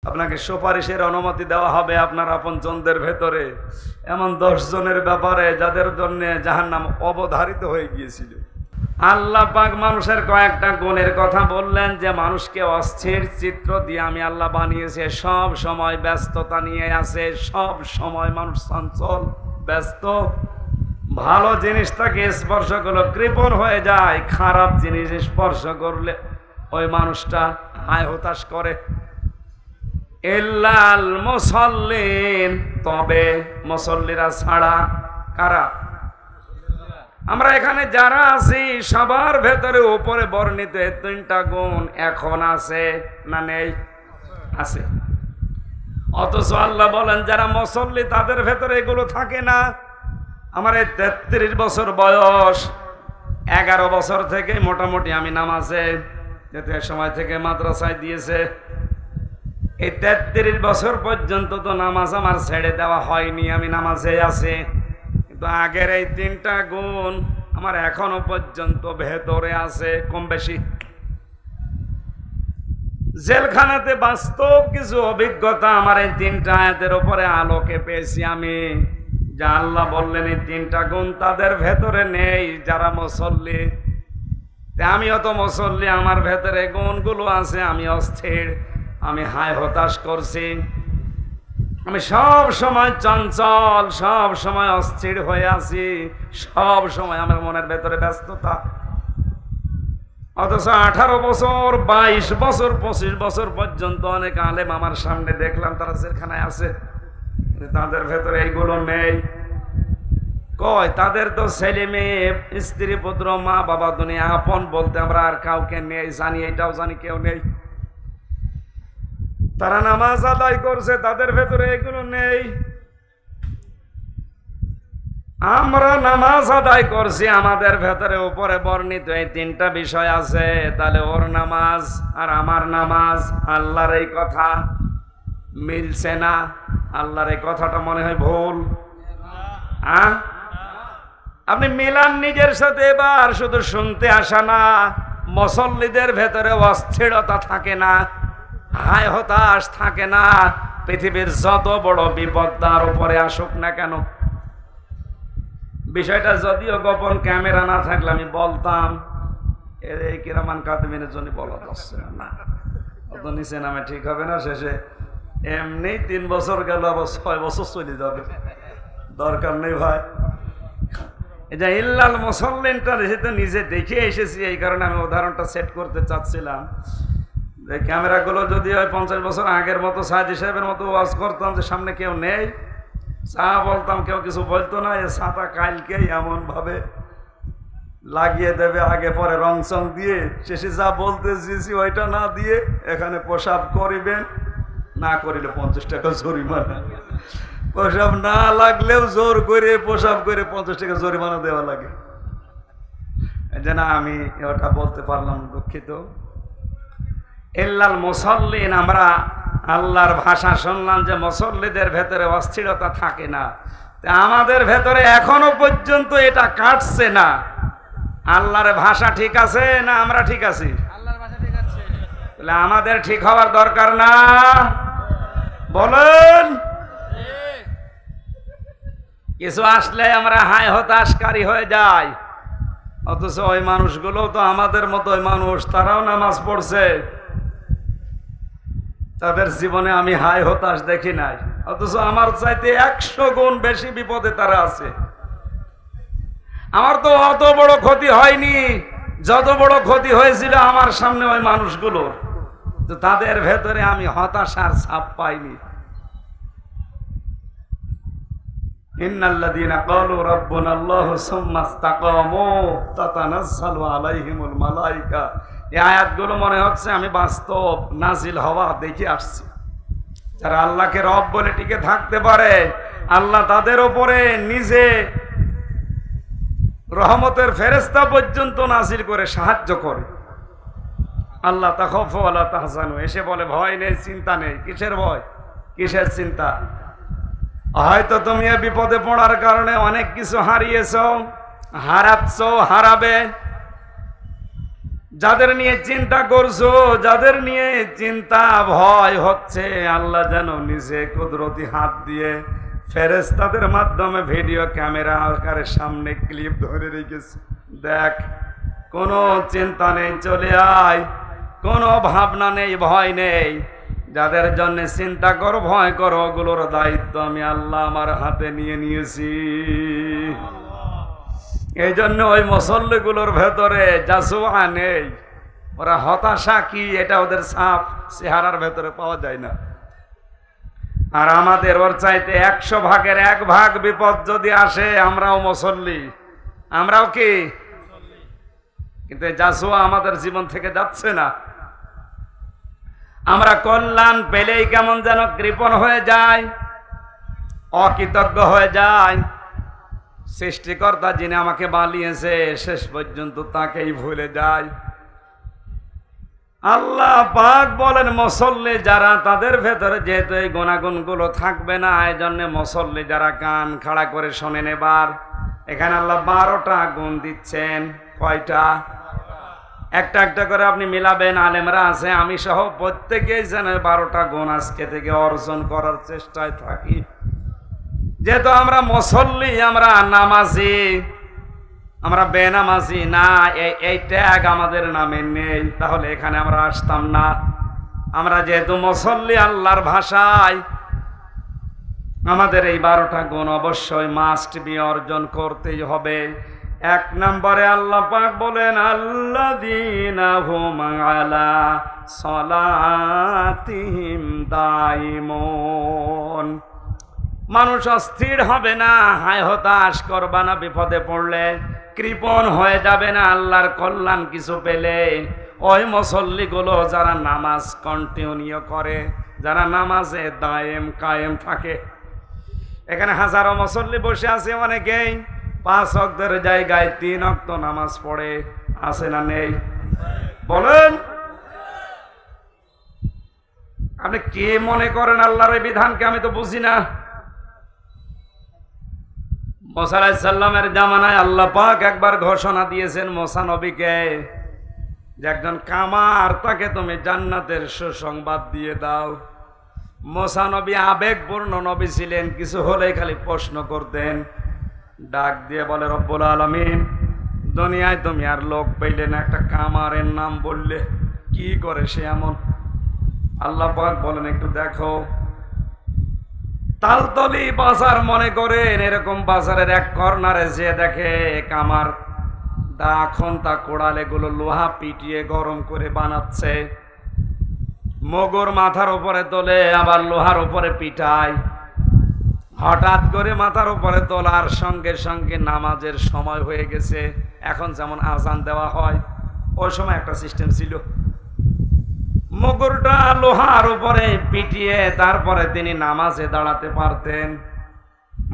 আপনাকে সুপারিশের অনুমতি দেওয়া হবে আপনার আপনজনদের ভেতরে, এমন 10 জনের ব্যাপারে যাদের জন্য জাহান্নাম অবধারিত হয়ে গিয়েছিল। আল্লাহ পাক মানুষের কয়েকটা গুণের কথা বললেন যে মানুষকে অস্থির চিত্র দিয়ে আমি আল্লাহ বানিয়েছে, সব সময় ব্যস্ততা নিয়ে আছে, সব সময় মানুষ চঞ্চল ব্যস্ত। ভালো জিনিসটাকে স্পর্শ করলে কৃপণ হয়ে যায়, খারাপ জিনিস স্পর্শ করলে ওই মানুষটা হায় হতাশ করে। ইল্লাল মুসাল্লিন, তবে মুসল্লিরা ছাড়া। কারা? আমরা এখানে যারা আছি সবার ভেতরে উপরে বর্ণিত এই 3টা গুণ এখন আছে না নেই? আছে। অথচ আল্লাহ বলেন যারা মুসল্লি তাদের ভেতরে এগুলো থাকে না। আমার এই 33 বছর বয়স, 11 বছর থেকে মোটামুটি আমি নামাজে, যেতে সময় থেকে মাদ্রাসায় দিয়েছে, এই 33 বছর পর্যন্ত তো নামাজ আমার ছেড়ে দেওয়া হয়নি, আমি নামাজে আছি। কিন্তু আগের এই 3টা গুণ আমার এখনো পর্যন্ত ভেতরে আছে কম বেশি। জেলখানাতে বাস্তব কিছু অভিজ্ঞতা আমার এই 3টা আয়াতের উপরে আলোকে পেয়েছি আমি, যা আল্লাহ বললেন এই 3টা গুণ তাদের ভেতরে নেই যারা মুসল্লি। আমিও তো মুসল্লি, আমার ভেতরে গুণগুলো আছে। আমি অস্থির, আমি হায় হতাশ করছি, আমি সব সময় চঞ্চল, সব সময় অস্থির হয়ে আছি, সব সময় আমার মনের ভেতরে ব্যস্ততা। অথচ 18 বছর, 22 বছর, 25 বছর পর্যন্ত অনেক আলেম আমার সামনে দেখলাম তারা জেলখানায় আছে, তাদের ভেতরে এইগুলো নেই। কয় তাদের তো ছেলে মেয়ে, স্ত্রী পুত্র, মা বাবা, দুনিয়া আপন বলতে আমরা আর কাউকে নেই, জানি এটাও জানি কেউ নেই। তারা নামাজ আদায় করছে, তাদের ভেতরে এগুলো নেই। আমরা নামাজ আদায় করছি, আমাদের ভেতরে উপরে বর্ণিত এই 3টা বিষয় আছে। তাহলে ওর নামাজ আর আমার নামাজ, আল্লাহর এই কথা মিলছে না। আল্লাহর এই কথাটা মনে হয় ভুল। আপনি মিলান নিজের সাথে। এবার শুধু শুনতে আসা না, মুসল্লিদের ভেতরে অস্থিরতা থাকে না, হায় হতাশ থাকে না। পৃথিবীর যত বড় বিপদ তার উপরে আসুক না কেন, বিষয়টা যদিও গোপন, ক্যামেরা না থাকলে আমি বলতাম, এই কিরামান কাতিমিনের জন্য বলা যাচ্ছে না, অত নিচে নামে ঠিক হবে না। শেষে এমনি 3 বছর গেল, আবার 6 বছর চলে যাবে, দরকার নেই ভাই। এই যে ইল্লাল মুসাল্লিনটা যেহেতু নিজে দেখে এসেছি, এই কারণে আমি উদাহরণটা সেট করতে চাচ্ছিলাম। এই ক্যামেরাগুলো যদি হয় 50 বছর আগের মতো সাহাজি সাহেবের মতো ওয়াজ করতাম যে সামনে কেউ নেই, চা বলতাম, কেউ কিছু বলতো না, এ ছাতা কালকেই এমন ভাবে লাগিয়ে দেবে, আগে পরে রং চং দিয়ে, শেষে যা বলতে চেয়েছি ওইটা না দিয়ে এখানে প্রসাব করিবেন, না করিলে 50 টাকা জরিমানা, প্রসাব না লাগলেও জোর করে প্রসাব করে 50 টাকা জরিমানা দেওয়া লাগে। যে না আমি ওটা বলতে পারলাম, দুঃখিত। ইল্লাল মুসাল্লিন, আমরা আল্লাহর ভাষা শুনলাম যে মুসল্লিদের ভেতরে অস্থিরতা থাকে না। আমাদের ভেতরে এখনো পর্যন্ত এটা কাটছে না। আল্লাহর ভাষা ঠিক আছে না আমরা ঠিক আছি? আল্লাহর ভাষা ঠিক আছে। তাহলে আমাদের ঠিক হওয়ার দরকার না? বলেন। কিছু আসলে আমরা হায় হতাশকারী হয়ে যাই, অথচ ওই মানুষগুলো তো আমাদের মতো মানুষ, তারাও নামাজ পড়ছে, তাদের জীবনে আমি হায় হতাশ দেখি নাই। অথচ আমার চাইতে 100 গুণ বেশি বিপদে তারা আছে। আমার তো অত বড় ক্ষতি হয়নি, যত বড় ক্ষতি হয়েছিল আমার সামনে ওই মানুষগুলোর, তো তাদের ভেতরে আমি হতাশার ছাপ পাইনি। ইন্নাল্লাযীনা ক্বালু রাব্বুনাল্লাহু সুম্মা ইসতাকামু তাতানাজ্জালু আলাইহিমুল মালায়েকা। এই আয়াতগুলো মনে হচ্ছে আমি বাস্তব নাজিল হওয়া দেখে আসছি। যারা আল্লাহকে রব বলে টিকে থাকতে পারে, আল্লাহ তাদের উপরে নিজে রহমতের ফেরেশতা পর্যন্ত নাজিল করে সাহায্য করে। আল্লাহ তাখাফু ওয়া লা তাহজানু, এসে বলে ভয় নেই, চিন্তা নেই। কিসের ভয়, কিসের চিন্তা? হয়তো তুমি এ বিপদে পড়ার কারণে অনেক কিছু হারিয়েছো, হারাচ্ছো, হারাবে। যাদের নিয়ে চিন্তা করছো, যাদের নিয়ে চিন্তা ভয় হচ্ছে, আল্লাহ যেন নিজে কুদরতি হাত দিয়ে ফেরেশতাদের মাধ্যমে ভিডিও ক্যামেরা আকারের সামনে ক্লিপ ধরে রেখেছে। দেখ, কোনো চিন্তা নেই, চলে আয়, কোনো ভাবনা নেই, ভয় নেই। যাদের জন্য চিন্তা করো, ভয় করো, ওগুলোর দায়িত্ব আমি আল্লাহ আমার হাতে নিয়ে নিয়েছি। এই জন্য ওই মুসল্লিগুলোর ভেতরে জাসুয়া নেই, ওরা হতাশা কি এটা ওদের সাফ চেহারার ভেতরে পাওয়া যায় না। আর আমাদের ওর চাইতে 100 ভাগের 1 ভাগ বিপদ যদি আসে, আমরাও মুসল্লি, আমরাও কি, কিন্তু জাসুয়া আমাদের জীবন থেকে যাচ্ছে না। আমরা কল্যাণ পেলেই কেমন যেন কৃপণ হয়ে যায়, অকৃতজ্ঞ হয়ে যায়। সৃষ্টিকর্তা যিনি আমাকে বানিয়েছে শেষ পর্যন্ত তাকেই ভুলে যায়। আল্লাহ পাক বলেন মুসল্লি যারা, তাদের ভেতরে যেহেতু এই গুণাগুণগুলো থাকবে না, এই জন্য মুসল্লি যারা কান খাড়া করে শোনেন। এবার এখানে আল্লাহ 12টা গুণ দিচ্ছেন। কয়টা? একটা একটা করে আপনি মিলাবেন। আলেমরা আছে, আমি সহ প্রত্যেকেই যেন 12টা গুণ আজকে থেকে অর্জন করার চেষ্টায় থাকি। যেহেতু আমরা মুসল্লি, আমরা নামাজি, আমরা বেনামাজি না, এই ট্যাগ আমাদের নামে নেই, তাহলে এখানে আমরা আসতাম না। আমরা যেহেতু মুসল্লি আল্লাহর ভাষায়, আমাদের এই 12টা গুণ অবশ্যই মাস্ট বি অর্জন করতেই হবে। 1 নম্বরে আল্লাহ পাক বলেন আল্লাযীনা হুম আলা সালাতিহিম দাইমুন। মানুষ অস্থির হবে না, হায় হতাশ করবা না, বিপদে পড়লে কৃপণ হয়ে যাবে না আল্লাহর কল্যাণ কিছু পেলে। ওই মুসল্লিগুলো যারা নামাজ কন্টিনিউ করে, যারা নামাজে দায়েম কায়েম থাকে। এখানে হাজারো মুসল্লি বসে আছে, অনেকেই 5 ওয়াক্তের জায়গায় 3 ওয়াক্ত নামাজ পড়ে, আছে না নেই? বলেন, আপনি কে মনে করেন আল্লাহর এই বিধানকে? আমি তো বুঝি না। মুসা আলাইহিস সালামের জামানায় আল্লাহ পাক একবার ঘোষণা দিয়েছেন মুসা নবীকে যে একজন কামার, তাকে তুমি জান্নাতের সুসংবাদ দিয়ে দাও। মুসা নবী আবেগপূর্ণ নবী ছিলেন, কিছু হলেই খালি প্রশ্ন করতেন। ডাক দিয়ে বলে, রব্বুল আলামিন, দুনিয়ায় তুমি আর লোক পেলে না, একটা কামারের নাম বললে, কি করে সে এমন? আল্লাহ পাক বলেন একটু দেখো। তালতলি বাজার মনে করেন, এরকম বাজারের এক কর্নারে যে দেখে কামার দা খন্তা কোড়াল এগুলো লোহা পিটিয়ে গরম করে বানাচ্ছে, মগর মাথার উপরে তোলে, আবার লোহার উপরে পিটায়। হঠাৎ করে মাথার উপরে তোলার সঙ্গে সঙ্গে নামাজের সময় হয়ে গেছে। এখন যেমন আজান দেওয়া হয়, ওই সময় একটা সিস্টেম ছিল। মগরটা লোহার উপরে পিটিয়ে তারপরে তিনি নামাজে দাঁড়াতে পারতেন।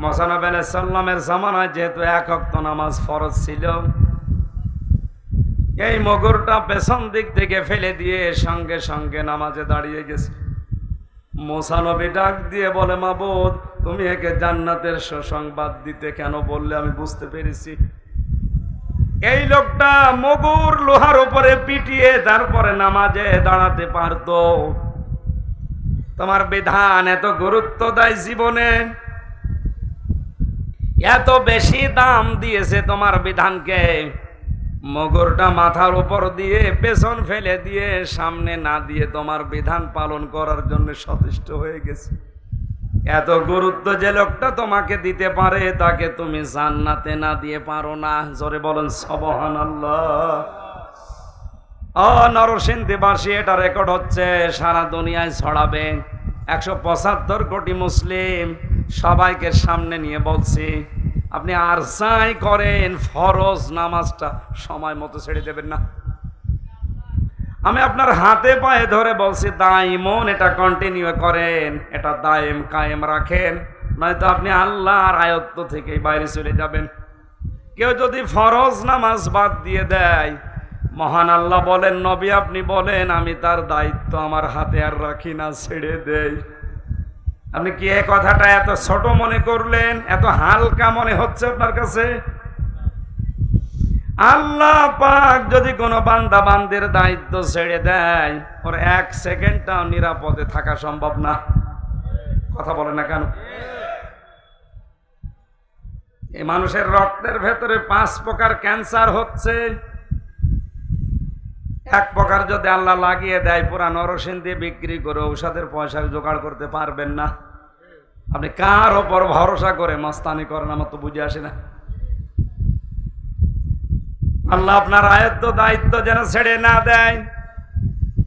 মুসা নবী আলাইহিস সালামের জামানায় যেহেতু 1 ওয়াক্ত নামাজ ফরজ ছিল, এই মগরটা পেছন দিক থেকে ফেলে দিয়ে সঙ্গে সঙ্গে নামাজে দাঁড়িয়ে গেছে। মুসা নবী ডাক দিয়ে বলে, মাবুদ, তুমি একে জান্নাতের সুসংবাদ দিতে কেন বললে? আমি বুঝতে পেরেছি। এই লোকটা মগর লোহার উপরে পিটিয়ে তারপরে নামাজে দাঁড়াতে পারতো। তোমার বিধান এত গুরুত্ব দেয় জীবনে, এত বেশি দাম দিয়েছে তোমার বিধানকে, মগরটা মাথার উপর দিয়ে পেছন ফেলে দিয়ে সামনে না দিয়ে তোমার বিধান পালন করার জন্য সচেষ্ট হয়ে গেছে। এত গুরুত্ব যে লোকটা তোমাকে দিতে পারে, তাকে তুমি জান্নাতে না দিয়ে পারো না। জোরে বলেন সুবহানাল্লাহ। নরসিংদীবাসী, এটা রেকর্ড হচ্ছে, সারা দুনিয়ায় ছড়াবে। 175 কোটি মুসলিম, সবাইকে সামনে নিয়ে বলছি, আপনি আর যাই করেন ফরজ নামাজটা সময় মতো ছেড়ে দেবেন না। আমি আপনার হাতে পায়ে ধরে বলছি, দাইমন এটা কন্টিনিউ করেন, এটা দায়েম কায়েম রাখেন, নয়তো আপনি আল্লাহর আয়ত্ত থেকে বাইরে চলে যাবেন। কেউ যদি ফরজ নামাজ বাদ দিয়ে দেয়, মহান আল্লাহ বলেন, নবী আপনি বলেন, আমি তার দায়িত্ব আমার হাতে আর রাখি না, ছেড়ে দেই। আপনি কি এই কথাটা এত ছোট মনে করলেন? এত হালকা মনে হচ্ছে আপনার কাছে? আল্লাহ পাক যদি কোনো বান্দা বান্দির দায়িত্ব ছেড়ে দেয়, ওর 1 সেকেন্ডটাও নিরাপদে থাকা সম্ভব না। কথা বলে না কেন? এই মানুষের রক্তের ভেতরে 5 প্রকার ক্যান্সার হচ্ছে। 1 প্রকার যদি আল্লাহ লাগিয়ে দেয়, পুরা নরসিং দিয়ে বিক্রি করে ঔষধের পয়সা জোগাড় করতে পারবেন না। আপনি কার ওপর ভরসা করে মাস্তানি করেন, আমার তো বুঝে আসে না। আল্লাহ আপনার আয়ত্ত দায়িত্ব যেন ছেড়ে না দেয়।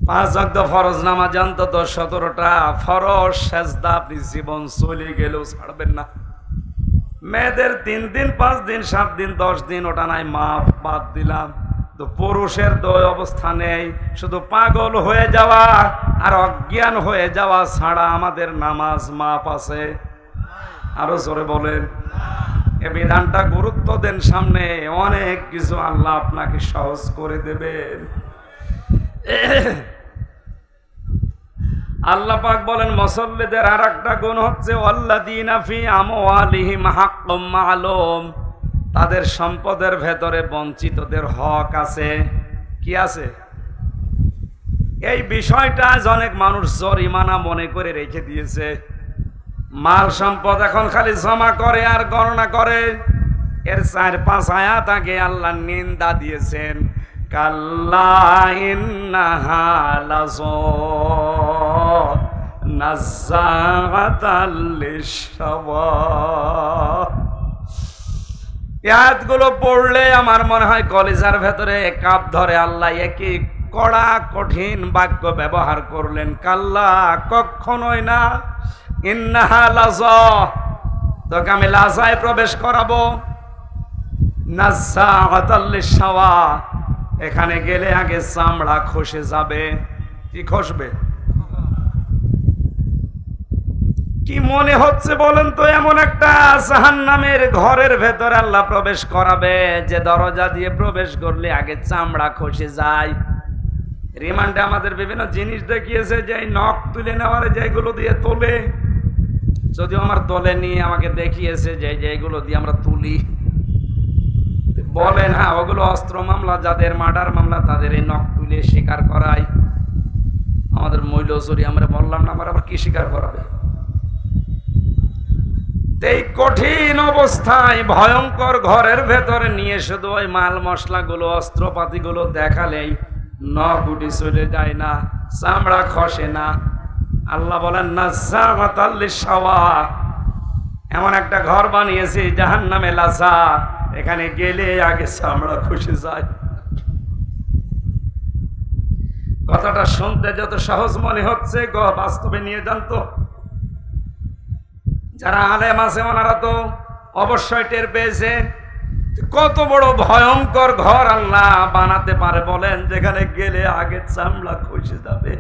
5 ওয়াক্ত ফরজ নামাজ, অন্তত 17টা ফরজ সেজদা আপনি জীবন চলে গেলেও ছাড়বেন না। মেয়েদের 3 দিন 5 দিন 7 দিন 10 দিন ওটা নাই মাফ, বাদ দিলাম। তো পুরুষের দুই অবস্থা নেই, শুধু পাগল হয়ে যাওয়া আর অজ্ঞান হয়ে যাওয়া ছাড়া আমাদের নামাজ মাফ আছে। আরো জোরে বলেন। এই বিধানটা গুরুত্ব দেন, সামনে অনেক কিছু আল্লাহ আপনাকে সহজ করে দেবেন। আল্লাহ পাক বলেন মুসল্লিদের আরেকটা গুণ হচ্ছে ওয়াল্লাযীনা ফি আমওয়ালিহিম হাক্কুম মা'লুম, তাদের সম্পদের ভেতরে বঞ্চিতদের হক আছে। কি আছে? এই বিষয়টা আজ অনেক মানুষ জরিমানা মনে করে রেখে দিয়েছে। মাল সম্পদ এখন খালি জমা করে আর গণনা করে। এর 4-5 আয়াত আগে আল্লাহ নিন্দা দিয়েছেন, কাল্লা ইন্নাহা লাযা নাযাআতাল লিশাওয়া। আয়াতগুলো পড়লে আমার মনে হয় কলিজার ভেতরে কাপ ধরে। আল্লাহ একই কড়া কঠিন বাক্য ব্যবহার করলেন। কাল্লা, কখনোই না। ইন্নাহা লাযা, তোকে আমি লাজায় প্রবেশ করাবো। নাযাআতাল লিশাওয়া, এখানে গেলে আগে চামড়া খসে যাবে। কি খসবে? কি মনে হচ্ছে বলেন তো? এমন একটা জাহান্নামের ঘরের ভেতরে আল্লাহ প্রবেশ করাবে যে দরজা দিয়ে প্রবেশ করলে আগে চামড়া খসে যায়। রিমান্ডে আমাদের বিভিন্ন জিনিস দেখিয়েছে যে নখ তুলে নেওয়ার যেগুলো দিয়ে তোলে, যদিও আমার তোলেনি, আমাকে দেখিয়েছে যে যেগুলো দিয়ে আমরা তুলি। বলেন হ্যাঁ, ওগুলো অস্ত্র মামলা, যাদের মার্ডার মামলা তাদের এই নখ তুলে স্বীকার করায়। আমাদের মৈলচুরি আমরা বললাম না, আমার আবার কি স্বীকার করাবে? এই কঠিন অবস্থায় ভয়ঙ্কর ঘরের ভেতরে নিয়ে শুধু ওই মাল মশলাগুলো অস্ত্রপাতিগুলো দেখালেই নখ উঠে চলে যায় না, চামড়া খসে না। আল্লাহ বলেন নাযাআতাল লিশাওয়া, এমন একটা ঘর বানিয়েছি জাহান্নামে লাযা, এখানে গেলে আগে চামড়া খসে যায়। কথাটা শুনতে যত সহজ মনে হচ্ছে, বাস্তবে নিয়ে যান তো। যারা আলেম আছে ওনারা তো অবশ্যই টের পেয়েছে কত বড় ভয়ঙ্কর ঘর আল্লাহ বানাতে পারে বলেন, যেখানে গেলে আগে চামড়া খসে যাবে।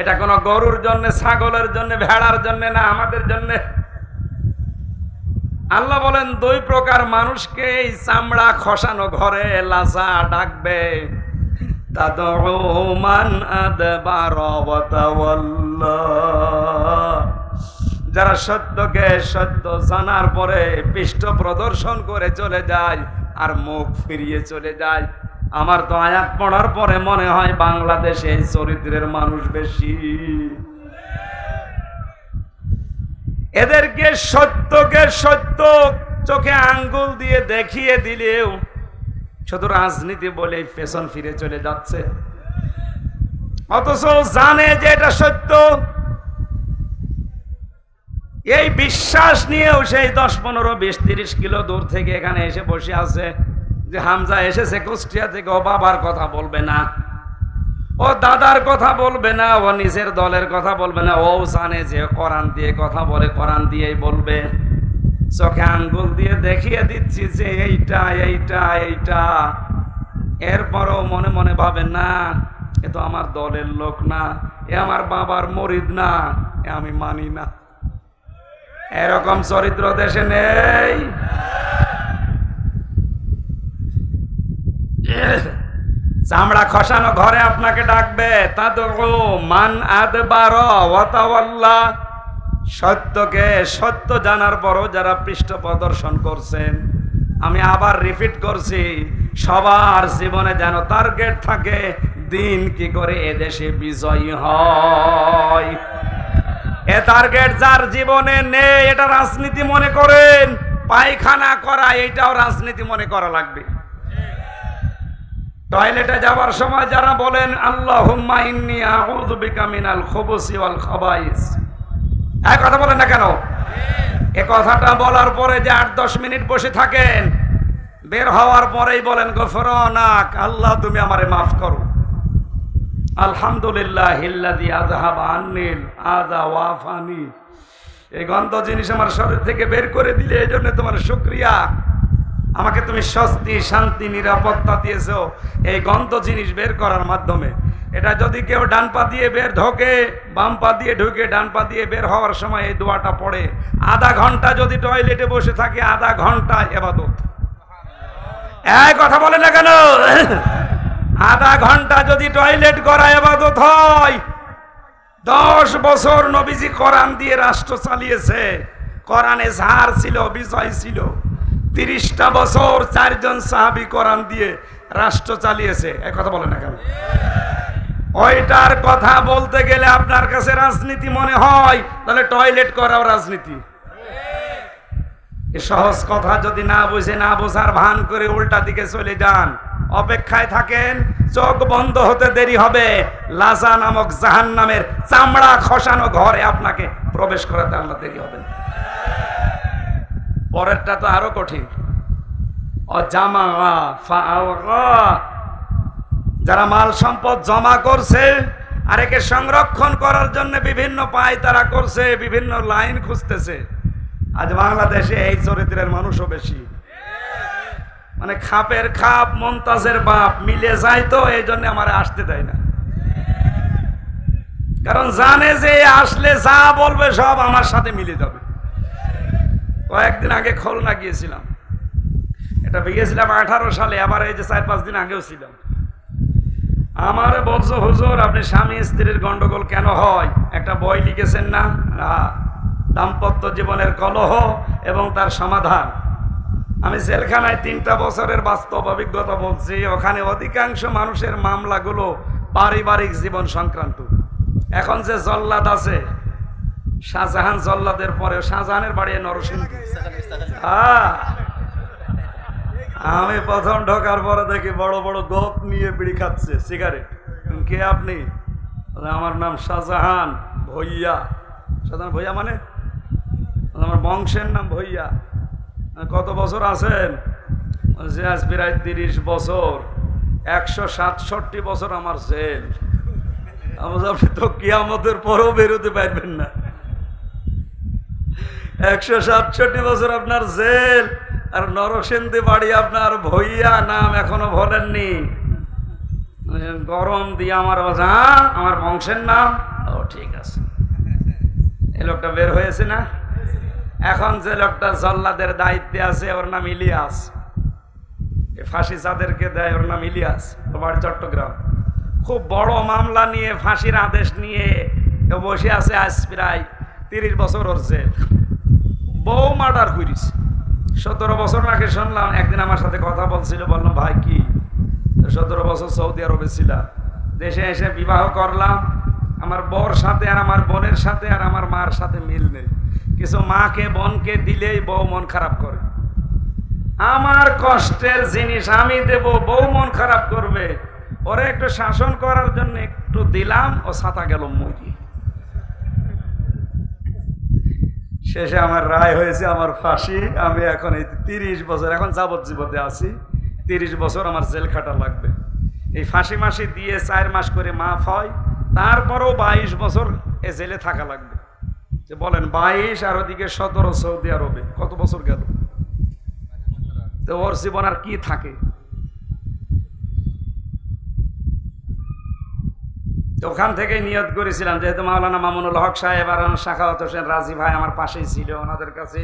এটা কোনো গরুর জন্য, ছাগলের জন্য, ভেড়ার জন্য না, আমাদের জন্য। আল্লাহ বলেন 2 প্রকার মানুষকে এই চামড়া খসানো ঘরে লাযা ডাকবে। তাদউ মান আদবারা ওয়া তাওয়াল্লা, যারা সত্যকে সত্য জানার পরে পৃষ্ঠ প্রদর্শন করে চলে যায় আর মুখ ফিরিয়ে চলে যায়। আমার তো আয়াত পড়ার পরে মনে হয় বাংলাদেশে এই চরিত্রের মানুষ বেশি। এদেরকে সত্যকে সত্য চোখে আঙ্গুল দিয়ে দেখিয়ে দিলেও শুধু রাজনীতি বলে পেছন ফিরে চলে যাচ্ছে, অথচ জানে যে এটা সত্য। এই বিশ্বাস নিয়েও সেই 10, 15, 20, 30 কিলো দূর থেকে এখানে এসে বসে আছে যে হামজা এসেছে কুষ্টিয়া থেকে, ও বাবার কথা বলবে না, ও দাদার কথা বলবে না, ও নিজের দলের কথা বলবে না। ও জানে যে কোরআন দিয়ে কথা বলে, কোরআন দিয়েই বলবে। চোখে আঙ্গুল দিয়ে দেখিয়ে দিচ্ছি যে এইটা এইটা এইটা। এরপরও মনে মনে ভাবে না, এ তো আমার দলের লোক না, এ আমার বাবার মরিদ না, এ আমি মানি না। এরকম চরিত্র দেশে নেই। চামড়া খসানো ঘরে আপনাকে ডাকবে। তাদউ মান আদবারা ওয়া তাওয়াল্লা, সত্যকে সত্য জানার পরও যারা পৃষ্ঠ প্রদর্শন করছেন আমি আবার রিপিট করছি, সবার জীবনে যেন টার্গেট থাকে দিন কি করে এদেশে বিজয়ী হয়। এ টার্গেট যার জীবনে নেই, এটা রাজনীতি মনে করেন। পায়খানা করা এটাও রাজনীতি মনে করা লাগবে। টয়লেটে যাওয়ার সময় যারা বলেন আল্লাহুম্মা ইন্নী আউযু বিকা মিনাল খুবুসি ওয়াল খাবাইস, এই কথা বলেন না কেন? এ কথাটা বলার পরে যে 8-10 মিনিট বসে থাকেন, বের হওয়ার পরেই বলেন গফরানাক, আল্লাহ তুমি আমারে মাফ করো। আলহামদুলিল্লাহিল্লাযী আযহাবা আন্নিল আযা ওয়া আফানি, এই গন্ধ জিনিস আমার শরীর থেকে বের করে দিলে এই জন্য তোমার শুকরিয়া। আমাকে তুমি স্বস্তি, শান্তি, নিরাপত্তা দিয়েছো এই গন্ধ জিনিস বের করার মাধ্যমে। এটা যদি কেউ ডান পা দিয়ে বের ঢোকে, বাম পা দিয়ে ঢুকে ডান পা দিয়ে বের হওয়ার সময় এই দোয়াটা পড়ে, আধা ঘন্টা যদি টয়লেটে বসে থাকে, আধা ঘন্টা ইবাদত। এই কথা বলে না কেন? আধা ঘন্টা যদি টয়লেট করা ইবাদত হয়। 10 বছর নবীজি কোরআন দিয়ে রাষ্ট্র চালিয়েছে, কোরআনে ঝাড় ছিল, বিজয় ছিল। 30টা বছর 4 জন সাহাবী কোরআন দিয়ে রাষ্ট্র চালিয়েছে। এই কথা বলে না কেন? ওইটার কথা বলতে গেলে আপনার কাছে রাজনীতি মনে হয়, তাহলে টয়লেট করাও রাজনীতি। এই সহজ কথা যদি না বুঝে, না বোঝার ভান করে উল্টা দিকে চলে যান, অপেক্ষায় থাকেন, চোখ বন্ধ হতে দেরি হবে, লাজা নামক জাহান্নামের চামড়া খসানো ঘরে আপনাকে প্রবেশ করাতে আল্লাহ দেরি হবে না। পরেরটা তো আরো কঠিন। যারা মাল সম্পদ জমা করছে আর একে সংরক্ষণ করার জন্য বিভিন্ন পায় তারা করছে, বিভিন্ন লাইন খুঁজতেছে। আজ বাংলাদেশে এই চরিত্রের মানুষও বেশি, মানে খাপের খাপ মমতাজের বাপ মিলে যায়, তো এই জন্য আমার আসতে দেয় না। কারণ জানে যে আসলে যা বলবে সব আমার সাথে মিলে যাবে। কয়েকদিন আগে খুলনা গিয়েছিলাম, এটা গিয়েছিলাম 18 সালে, আবার এই যে 4-5 দিন আগেও ছিলাম। আমার বলছো হুজুর আপনি স্বামী স্ত্রীর গন্ডগোল কেন হয়, একটা বই লিখেছেন না, দাম্পত্য জীবনের কলহ এবং তার সমাধান। আমি জেলখানায় 3টা বছরের বাস্তব অভিজ্ঞতা বলছি। ওখানে অধিকাংশ মানুষের মামলাগুলো পারিবারিক জীবন সংক্রান্ত। এখন যে জল্লাদ আছে, শাহজাহান জল্লাদের পরে শাহজাহানের বাড়ি নরসিংদী। আমি প্রথম ঢোকার পরে দেখি বড় বড় গোপ নিয়ে বিড়ি খাচ্ছে, সিগারেট। কে আপনি? আমার নাম শাহজাহান ভইয়া। শাহজাহান ভইয়া মানে আমার বংশের নাম ভইয়া। কত বছর আছেন? আজ প্রায় 30 বছর, 167 বছর আমার জেল। আপনি তো কিয়ামতের পরেও বেরোতে পারবেন না। 167 বছর আপনার জেল, আর নরসিংদী বাড়ি আপনার ভইয়া, নাম এখনো বলেননি। গরম দিয়ে আমার আমার বংশের নাম। ও ঠিক আছে, এই লোকটা বের হয়েছে না? এখন যে লোকটা জল্লাদের দায়িত্বে আছে ওর নাম ইলিয়াস। ফাঁসি যাদেরকে দেয় ওর নাম ইলিয়াস, বাড়ি চট্টগ্রাম। খুব বড় মামলা নিয়ে ফাঁসির আদেশ নিয়ে বসে আছে, আজ প্রায় 30 বছর ওর জেল। বউ মার্ডার করিস। 17 বছর আগে শুনলাম, একদিন আমার সাথে কথা বলছিল, বললাম ভাই কি 17 বছর সৌদি আরবে ছিলাম, দেশে এসে বিবাহ করলাম, আমার বর সাথে আর আমার বোনের সাথে আর আমার মার সাথে মিল নেই। কিছু মাকে বোনকে দিলেই বউ মন খারাপ করে। আমার কষ্টের জিনিস আমি দেব, বউ মন খারাপ করবে। ওরে একটু শাসন করার জন্য একটু দিলাম, ও ছাতা গেল মরি। শেষে আমার রায় হয়েছে আমার ফাঁসি। আমি এখন এই 30 বছর, এখন যাবজ্জীবনে আছি, 30 বছর আমার জেল খাটা লাগবে। এই ফাঁসি মাসি দিয়ে 4 মাস করে মাফ হয়, তারপরও 22 বছর এ জেলে থাকা লাগবে। যে বলেন 22 আর ওদিকে 17 সৌদি আরবে, কত বছর গেল? তো ওর জীবন আর কি থাকে? ওখান থেকে নিয়ত করেছিলাম, যেহেতু মাওলানা মামুনুল হক সাহেব আর শাখাওয়াত হোসেন রাজি ভাই আমার পাশেই ছিল, ওনাদের কাছে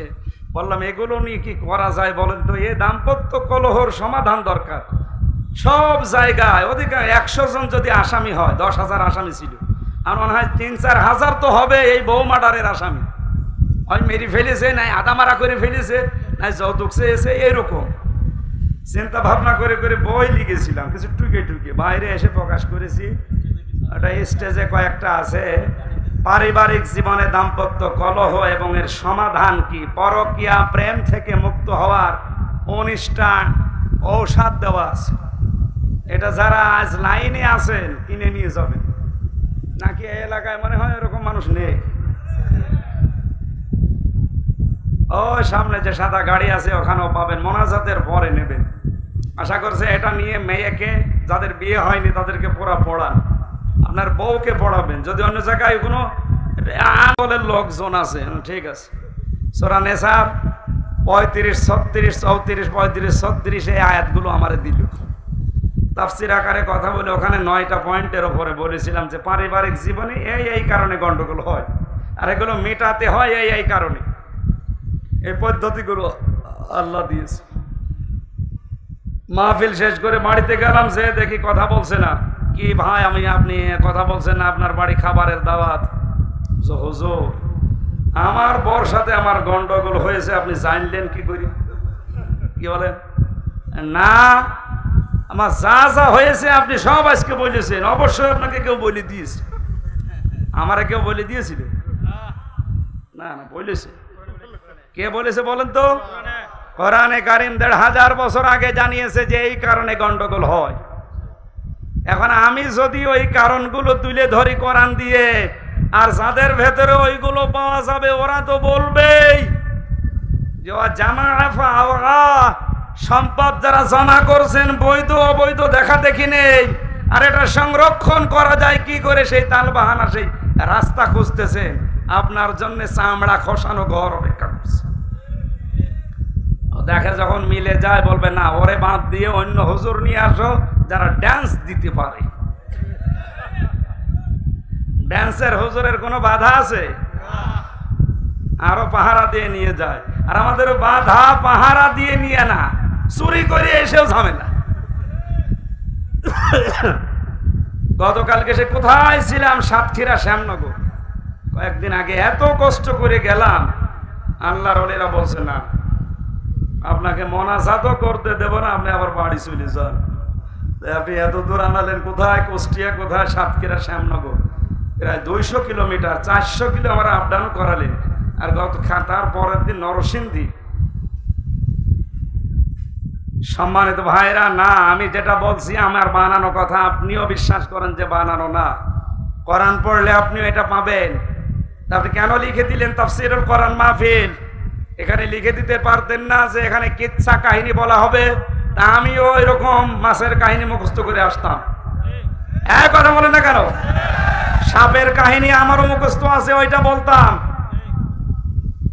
বললাম এগুলো নিয়ে কি করা যায় বলেন তো। এই দাম্পত্য কলহর সমাধান দরকার সব জায়গায়। অধিকার 100 জন যদি আসামি হয়, 10,000 আসামি ছিল, আর মনে হয় 3-4 হাজার তো হবে এই বউ মার্ডারের আসামি। হয় মেরে ফেলেছে, নাই আদামারা করে ফেলেছে, নাই যৌতুক চেয়েছে, এইরকম চিন্তা ভাবনা করে করে বই লিখেছিলাম, কিছু টুকে টুকে বাইরে এসে প্রকাশ করেছি। একটা স্টেজে কয়েকটা আছে, পারিবারিক জীবনে দাম্পত্য কলহ এবং এর সমাধান কি, পরকীয়া প্রেম থেকে মুক্ত হওয়ার 19টা ঔষধ দেওয়া আছে। এটা যারা আজ লাইনে আছেন কিনে নিয়ে যাবেন, নাকি এই এলাকায় মনে হয় এরকম মানুষ নেই? ও সামনে যে সাদা গাড়ি আছে ওখানেও পাবেন, মোনাজাতের পরে নেবেন। আশা করছে এটা নিয়ে মেয়েকে, যাদের বিয়ে হয়নি তাদেরকে পড়ান, আপনার বউকে পড়াবেন। যদি অন্য জায়গায় কোনো আমলের লোকজন আছে, ঠিক আছে। সূরা নেসার 35, 36, 34, 35, 36 এই আয়াতগুলো আমারে দিল। তাফসীর আকারে কথা বলে ওখানে 9টা পয়েন্টের ওপরে বলেছিলাম যে পারিবারিক জীবনে এই কারণে গন্ডগোল হয়, আর এগুলো মেটাতে হয় এই কারণে। এই পদ্ধতিগুলো আল্লাহ দিয়েছে। মাহফিল শেষ করে বাড়িতে গেলাম, যে দেখি কথা বলছে না। কি ভাই, আপনি কথা বলছেন না, আপনার বাড়ি খাবারের দাওয়াত। হুজুর, আমার বর সাথে আমার গন্ডগোল হয়েছে, আপনি জানলেন কি করি? কি বলেন? না, আমার যা যা হয়েছে আপনি সব আজকে বলেছেন। অবশ্যই আপনাকে কেউ বলে দিয়েছে। আমারে কেউ বলে দিয়েছিল? না না, বলেছে। কে বলেছে বলেন তো? কোরআনে কারীম 1500 বছর আগে জানিয়েছে যে এই কারণে গন্ডগোল হয়। এখন আমি যদি ওই কারণগুলো তুলে ধরি কোরআন দিয়ে, আর যাদের ভেতরে ওইগুলো পাওয়া যাবে ওরা তো বলবেই যে সম্পদ যারা জমা করছেন বৈধ অবৈধ দেখা দেখি নেই, আর এটা সংরক্ষণ করা যায় কি করে সেই তালবাহানা, সেই রাস্তা খুঁজতেছেন। আপনার জন্য চামড়া খসানো ঘর অপেক্ষা করছে। দেখে যখন মিলে যায় বলবে না, ওরে বাদ দিয়ে অন্য হুজুর নিয়ে আসো যারা ড্যান্স দিতে পারে। ড্যান্সের হুজুরের কোনো বাধা আছে? আরো পাহারা দিয়ে নিয়ে যায়। আর আমাদের বাধা পাহারা দিয়ে নিয়ে না, চুরি করে এসেও ঝামেলা। গতকালকে সে কোথায় ছিলাম? সাতক্ষীরা শ্যামনগর। কয়েকদিন আগে এত কষ্ট করে গেলাম, আল্লাহর ওলিরা বলছে না, আপনাকে মোনাজাতও করতে দেব না, আপনি আবার বাড়ি চলে যান। আপনি এত দূর আনালেন, কোথায় কুষ্টিয়া, কোথায় সাতক্ষীরা শ্যামনগর, প্রায় 200 কিলোমিটার, 400 কিলো আমরা আপ ডাউন করালেন। আর তার পরের দিন নরসিংদী। সম্মানিত ভাইরা, না আমি যেটা বলছি আমার বানানো কথা, আপনিও বিশ্বাস করেন যে বানানো না। কোরআন পড়লে আপনিও এটা পাবেন। আপনি কেন লিখে দিলেন তাফসীরুল কোরআন মাহফিল? এখানে লিখে দিতে পারতেন না যে এখানে কিচ্ছা কাহিনী বলা হবে? তা আমিও এরকম মাছের কাহিনী মুখস্থ করে আসতাম। এক কথা বলেন না কেন? সাপের কাহিনী আমারও মুখস্থ আছে, ওইটা বলতাম।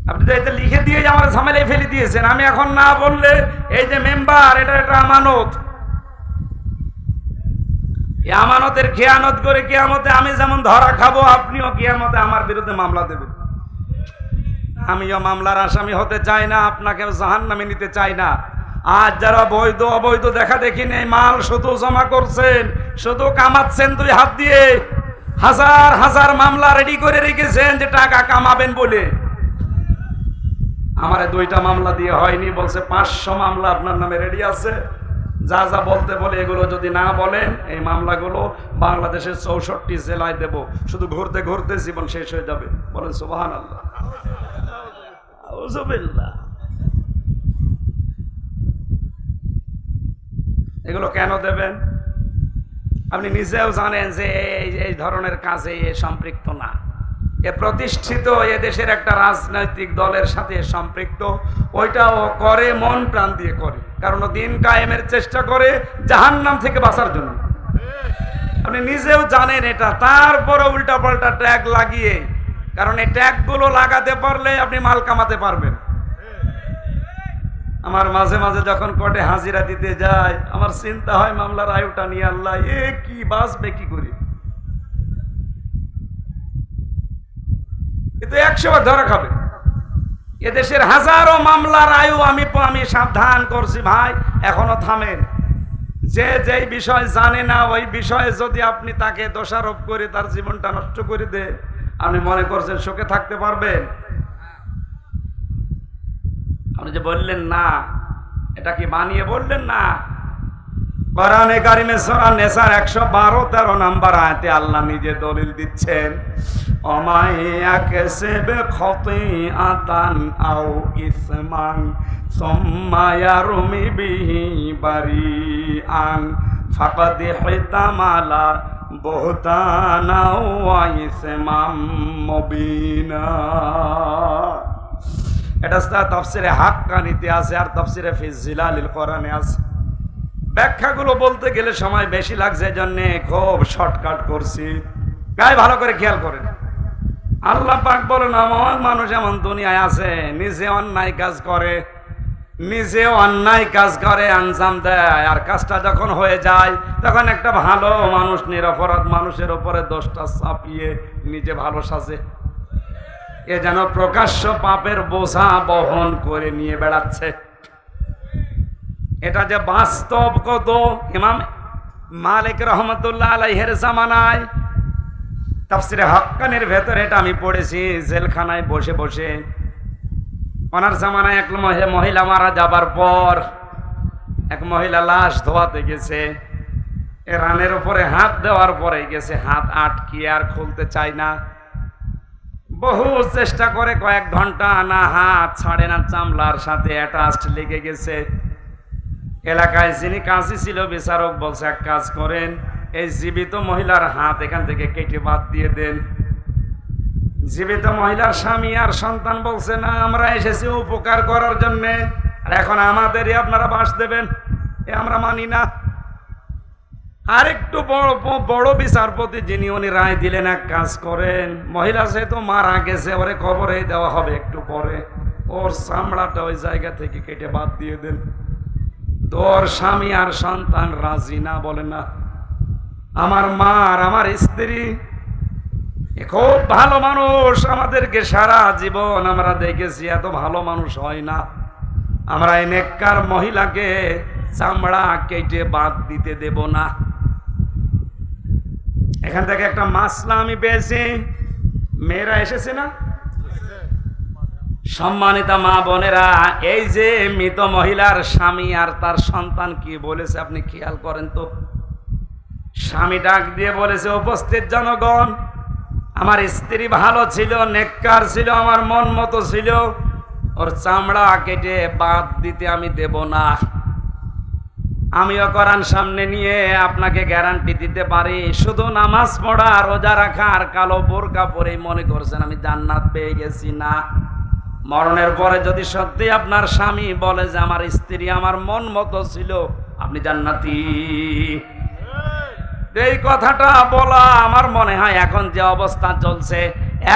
আপনি তো এটা লিখে দিয়ে আমার ঝামেলায় ফেলে দিয়েছেন। আমি এখন না বললে এই যে মেম্বার, এটা একটা আমানত। এই আমানতের খেয়ানত করে কিয়ামতে আমি যেমন ধরা খাবো, আপনিও কিয়ামতে আমার বিরুদ্ধে মামলা দেবেন। আমিও মামলার আসামি হতে চাই না, আপনাকেও জাহান্নামে নিতে চাই না। আজ যারা বৈধ অবৈধ দেখা দেখি নেই, মাল শুধু জমা করছেন, শুধু কামাচ্ছেন 2 হাত দিয়ে, হাজার হাজার মামলা রেডি করে রেখেছেন যে টাকা কামাবেন বলে। আমারে 2টা মামলা দিয়ে হয়নি, বলছে 500 মামলা আপনার নামে রেডি আছে। যা যা বলতে বলে এগুলো যদি না বলেন, এই মামলাগুলো বাংলাদেশের 64 জেলায় দেব। শুধু ঘুরতে ঘুরতে জীবন শেষ হয়ে যাবে। বলেন সুবহানাল্লাহ। আউযুবিল্লাহ। এগুলো কেন দেবেন? আপনি নিজেও জানেন যে এই ধরনের কাজে সম্পৃক্ত না। এ প্রতিষ্ঠিত এদেশের একটা রাজনৈতিক দলের সাথে সম্পৃক্ত। ওইটাও করে মন প্রাণ দিয়ে করে, কারণ দিন কায়েমের চেষ্টা করে জাহান্নাম থেকে বাঁচার জন্য। আপনি নিজেও জানেন এটা, তারপরে উল্টা পাল্টা ট্যাগ লাগিয়ে, কারণ এই ট্যাগগুলো লাগাতে পারলে আপনি মাল কামাতে পারবেন। আমার মাঝে মাঝে যখন কোর্টে হাজিরা দিতে যায়, আমার চিন্তা হয় মামলার আয়ুটা নিয়ে, আল্লাহ এ কি বাঁচবে কি করি। কিন্তু 100 বার ধরা খাবে। এদেশের হাজারো মামলার আয়ু আমি সাবধান করছি ভাই, এখনো থামেন। যে যেই বিষয় জানে না ওই বিষয়ে যদি আপনি তাকে দোষারোপ করে তার জীবনটা নষ্ট করে দেন, আপনি মনে করছেন সুখে থাকতে পারবেন? আপনি যে বললেন না, এটা কি বানিয়ে বললেন? না, কোরআনে কারিমে সূরা নিসার 112-13 নম্বর আয়াতে আল্লাহ নিজে দলিল দিচ্ছেন, ওমাই ইয়াকসিবু খাতিআতান আও ইসমান সুম্মা ইয়ারমি বিহি বারিআন ফাকাদ ইহতামালা বুহতানা ওয়া ইসমান মুবিনা। এটা তাফসিরে হাক্কানিতে আছে আর তাফসিরে ফি জিলালিল কোরআনে আছে। ব্যাখ্যাগুলো বলতে গেলে সময় বেশি লাগছে, এজন্য খুব শর্টকাট করছি। গায়ে ভালো করে খেয়াল করেন। আল্লাহ পাক বলেন, আমার মানুষ এমন দুনিয়ায় আছে নিজে অন্যায় কাজ করে আঞ্জাম দেয়, আর কাজটা যখন হয়ে যায় তখন একটা ভালো মানুষ নিরপরাধ মানুষের উপরে দোষটা চাপিয়ে নিজে ভালো সাজে। এ যেন প্রকাশ্য পাপের বোঝা বহন করে নিয়ে বেড়াচ্ছে। এটা যে বাস্তব কত, ইমাম মালিক রহমতুল্লাহ আলাইহির জামানায় তাফসিরে হাক্কানির ভেতরে এটা আমি পড়েছি, জেলখানায় বসে বসে। ওনার জামানায় এক মহিলা মারা যাবার পর এক মহিলা লাশ ধোয়াতে গেছে, রানের উপরে হাত দেওয়ার পরে গেছে হাত আটকিয়ে আর খুলতে চায় না। বহু চেষ্টা করে কয়েক ঘন্টা, না হাত ছাড়ে না, চামড়ার সাথে অ্যাটাচড লেগে গেছে। এলাকায় যিনি কাজী ছিল বিচারক বলছে, এক কাজ করেন, এই জীবিত মহিলার হাত এখান থেকে কেটে বাদ দিয়ে দেন। জীবিত মহিলার স্বামী আর সন্তান বলছে, না, আমরা এসেছি উপকার করার জন্য, আর এখন আমাদেরই আপনারা বাস দেবেন, এ আমরা মানি না। আরেকটু বড় বিচারপতি যিনি, উনি রায় দিলেন, এক কাজ করেন, মহিলা যেহেতু মারা গেছে, ওরে কবরে দেওয়া হবে একটু পরে, ওর চামড়াটা ওই জায়গা থেকে কেটে বাদ দিয়ে দেন। তোর স্বামী আর সন্তান রাজি না, বলে না, আমার মা আর আমার স্ত্রী খুব ভালো মানুষ, আমাদেরকে সারা জীবন আমরা দেখেছি, এত ভালো মানুষ হয় না, আমরা এই নেককার মহিলাকে চামড়া কেটে বাদ দিতে দেব না। এখান থেকে একটা মাসলা আমি পেয়েছি, মেয়েরা এসেছে না? সম্মানিতা মা বোনেরা, এই যে মৃত মহিলার স্বামী আর তার সন্তান কি বলেছে আপনি খেয়াল করেন তো। স্বামী ডাক দিয়ে বলেছে, উপস্থিত জনগণ, আমার স্ত্রী ভালো ছিল, নেককার ছিল, আমার মন মতো ছিল, ওর চামড়া কেটে বাদ দিতে আমি দেব না। আমিও কোরআন সামনে নিয়ে আপনাকে গ্যারান্টি দিতে পারি, শুধু নামাজ পড়া, রোজা রাখা আর কালো বোরকা পরে মনে করছেন আমি জান্নাত পেয়ে গেছি, না। মরণের পরে যদি সত্যি আপনার স্বামী বলে যে আমার স্ত্রী আমার মন মতো ছিল, আপনি জান্নাতি। এই কথাটা বলা আমার মনে হয় এখন যে অবস্থা চলছে,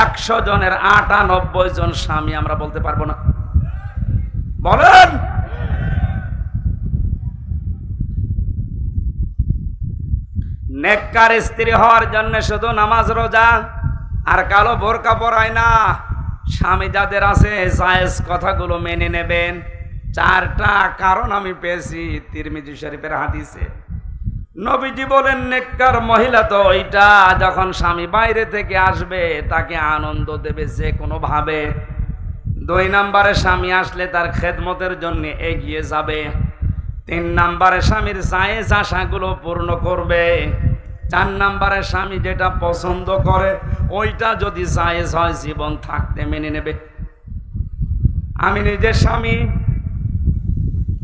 100 জনের 98 জন স্বামী আমরা বলতে পারবো না। বলেন, নেককার স্ত্রী হওয়ার জন্য শুধু নামাজ রোজা আর কালো বোরকা পরায় না। স্বামী যাদের আছে জায়েজ কথাগুলো মেনে নেবেন। 4টা কারণ আমি পেয়েছি তিরমিজি শরীফের হাদিসে। নবীজি বলেন, নেককার মহিলা তো ওইটা যখন স্বামী বাইরে থেকে আসবে তাকে আনন্দ দেবে যে কোনো ভাবে। 2 নম্বরে স্বামী আসলে তার খেদমতের জন্য এগিয়ে যাবে। 3 নম্বরে স্বামীর জায়েজ আশাগুলো পূর্ণ করবে। 4 নম্বরে স্বামী যেটা পছন্দ করে ওইটা যদি জায়েজ হয় জীবন থাকতে মেনে নেবে। আমি নিজের স্বামী,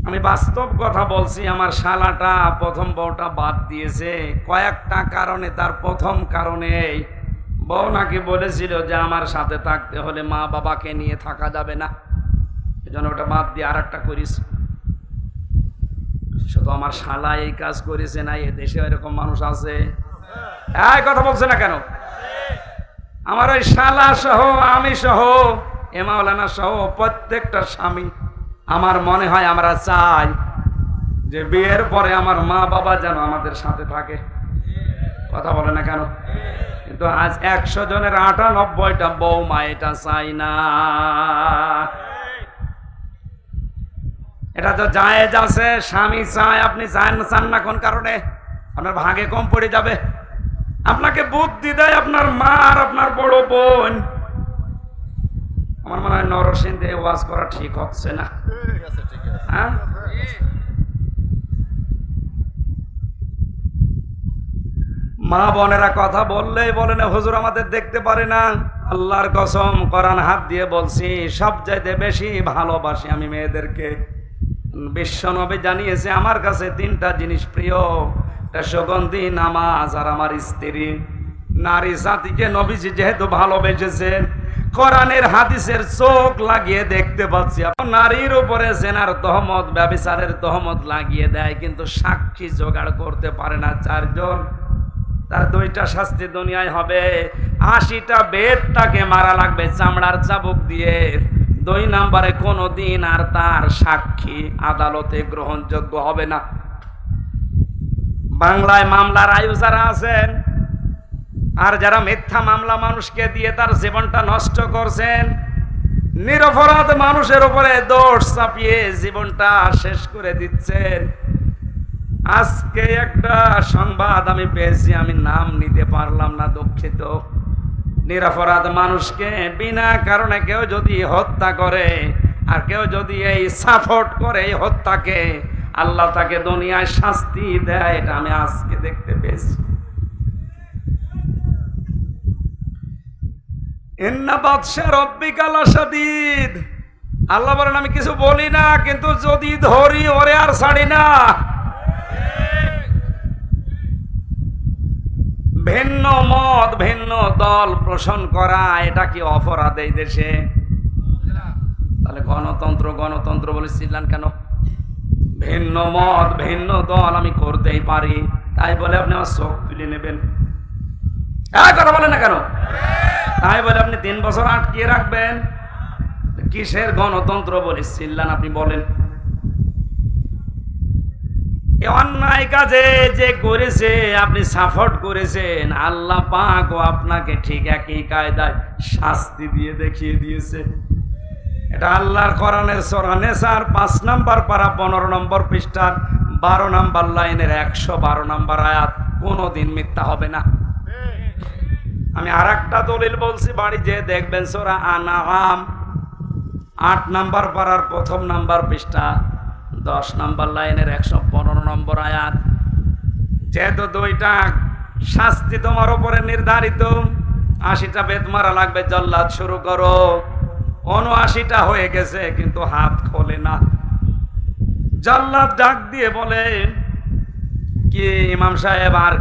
আমি বাস্তব কথা বলছি, আমার শালাটা প্রথম বউটা বাদ দিয়েছে কয়েকটা কারণে। তার প্রথম কারণে বউ নাকি বলেছিল যে আমার সাথে থাকতে হলে মা বাবাকে নিয়ে থাকা যাবে না, এজন্য ওটা বাদ দিয়ে আর একটা করিস। শুধু আমার শালা এই কাজ করেছে না, এ দেশে এরকম মানুষ আছে। এই কথা বলছে না কেন? আমার ওই শালা সহ, আমি সহ, এ মাওলানা সহ প্রত্যেকটা স্বামী আমার মনে হয় আমরা চাই যে বিয়ের পরে আমার মা বাবা যেন আমাদের সাথে থাকে। কথা বলে না কেন? কিন্তু আজ 100 জনের 98টা বৌমা এটা চাই না। এটা তো জায়েজ আছে, স্বামী চায়, আপনি চান না কোন কারণে? আপনার ভাগে কম পড়ে যাবে। আপনাকে বুদ্ধি দেয় আপনার মা আর আপনার বড় বোন। আমার মনে হয় নরসিংদে ওয়াজ করা ঠিক হচ্ছে না। হ্যাঁ, মা বোনেরা কথা বললেই বলে না হুজুর আমাদের দেখতে পারে না। আল্লাহর কসম কোরআন হাত দিয়ে বলছি, সবচাইতে বেশি ভালোবাসি আমি মেয়েদেরকে। বিশ্বনবী জানিয়েছে আমার কাছে তিনটা জিনিস প্রিয়, সুগন্ধি, নামাজ আর আমার স্ত্রী। নারী জাতিকে নবীজি যেহেতু ভালোবেসেছেন, কোরআনের হাদিসের চোখ লাগিয়ে দেখতে পাচ্ছি নারীর উপরে জেনার তহমত, ব্যভিচারের তহমত লাগিয়ে দেয়, কিন্তু সাক্ষী জোগাড় করতে পারে না চারজন। তার দুইটা শাস্তি দুনিয়ায় হবে, 80টা বেদ তাকে মারা লাগবে চামড়ার চাবুক দিয়ে। 2 নম্বরে কোনদিন আর তার সাক্ষী আদালতে গ্রহণযোগ্য হবে না। বাংলায় মামলার আয়ু যারা আছেন আর যারা মিথ্যা মামলা মানুষকে দিয়ে তার জীবনটা নষ্ট করছেন, নিরপরাধ মানুষের উপরে দোষ চাপিয়ে জীবনটা শেষ করে দিচ্ছেন। আজকে একটা সংবাদ আমি পেয়েছি, আমি নাম নিতে পারলাম না, দুঃখিত। নিরপরাধ মানুষকে বিনা কারণে কেউ যদি হত্যা করে আর কেউ যদি এই সাপোর্ট করে এই হত্যাকে, আল্লাহ তাকে দুনিয়ায় শাস্তি দেয়, এটা আমি আজকে দেখতে পেয়েছি। ইন্না বাতশা রাব্বিকা লাশাদীদ। আল্লাহ বলেন আমি কিছু বলি না, কিন্তু যদি ধরি ওরে আর ছাড়ি না। ভিন্ন মত ভিন্ন দল পোষণ করা এটা কি অপরাধ এই দেশে? তাহলে গণতন্ত্র গণতন্ত্র বলেছিলেন কেন? ভিন্ন মত ভিন্ন দল আমি করতেই পারি, তাই বলে আপনি আমার চোখ তুলে নেবেন? কথা বলেন না কেন? তাই বলে আপনি 3 বছর আটকিয়ে রাখবেন? কিসের গণতন্ত্র বলেছিলেন আপনি বলেন? অন্যায় কাজে যে করেছে আপনি সাপোর্ট করেছেন, আল্লাহ পাক ও আপনাকে ঠিক একই কায়দায় শাস্তি দিয়ে দেখিয়ে দিয়েছে। এটা আল্লাহর কোরআনের সূরা নিসার 5 নম্বর পারা 15 নম্বর পৃষ্ঠার 12 নম্বর লাইনের 112 নম্বর আয়াত। কোনোদিন মিথ্যা হবে না। আমি আর একটা দলিল বলছি, বাড়ি যে দেখবেন সূরা আনআম 8 নম্বর পারার 1 নম্বর পৃষ্ঠা 10 নম্বর লাইনের 115 নম্বর আয়াত। যেহেতু 2টা শাস্তি তোমার উপরে নির্ধারিত, 80টা বেদ মারা লাগবে, জল্লাদ শুরু করো। 79টা হয়ে গেছে কিন্তু হাত খোলে না। জল্লাদ ডাক দিয়ে বলে কি ইমাম সাহেব আর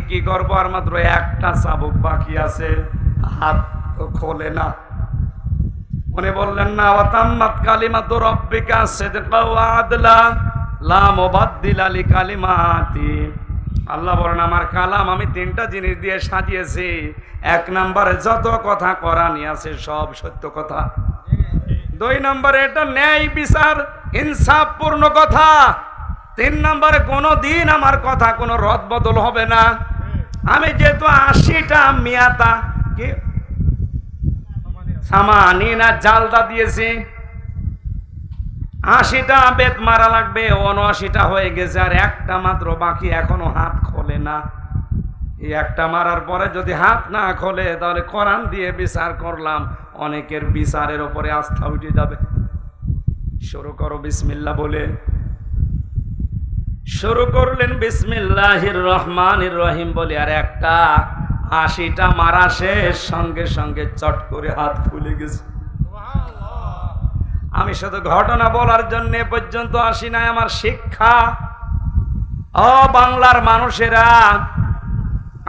কি করবো, আর মাত্র একটা চাবুক বাকি আছে, হাত খোলে না। উনি বললেন না, ওয়াতাম্মাত কালিমাতু রাব্বিকা সিদকাও ওয়া আদলা লা মুবাদদিলা লিকালিমাতি। আল্লাহ বলেন আমার কালাম আমি 3টা জিনিস দিয়ে সাজিয়েছি। 1 নম্বরে যত কথা কোরআনে আছে সব সত্য কথা। 2 নম্বরে এটা ন্যায় বিচার ইনসাফপূর্ণ কথা। 3 নম্বরে কোনো দিন আমার কথা কোনো রদ বদল হবে না। আমি যেহেতু 80টা মিয়াতা কি সামানিনা জালদা দিয়েছি, 80টা বেত মারা লাগবে, 79টা হয়ে গেছে, আর একটা মাত্র বাকি, এখনো হাত খোলে না। এই একটা মারার পরে যদি হাত না খোলে তাহলে কোরআন দিয়ে বিচার করলাম, অনেকের বিচারের উপরে আস্থা উঠে যাবে। শুরু করো বিসমিল্লাহ বলে। শুরু করলেন বিসমিল্লাহির রহমানির রহিম বলে, আর একটা 80টা মারা শেষ, সঙ্গে সঙ্গে চট করে হাত খুলে গেছে। আমি শুধু ঘটনা বলার জন্য পর্যন্ত আসি নাই, আমার শিক্ষা। ও বাংলার মানুষেরা,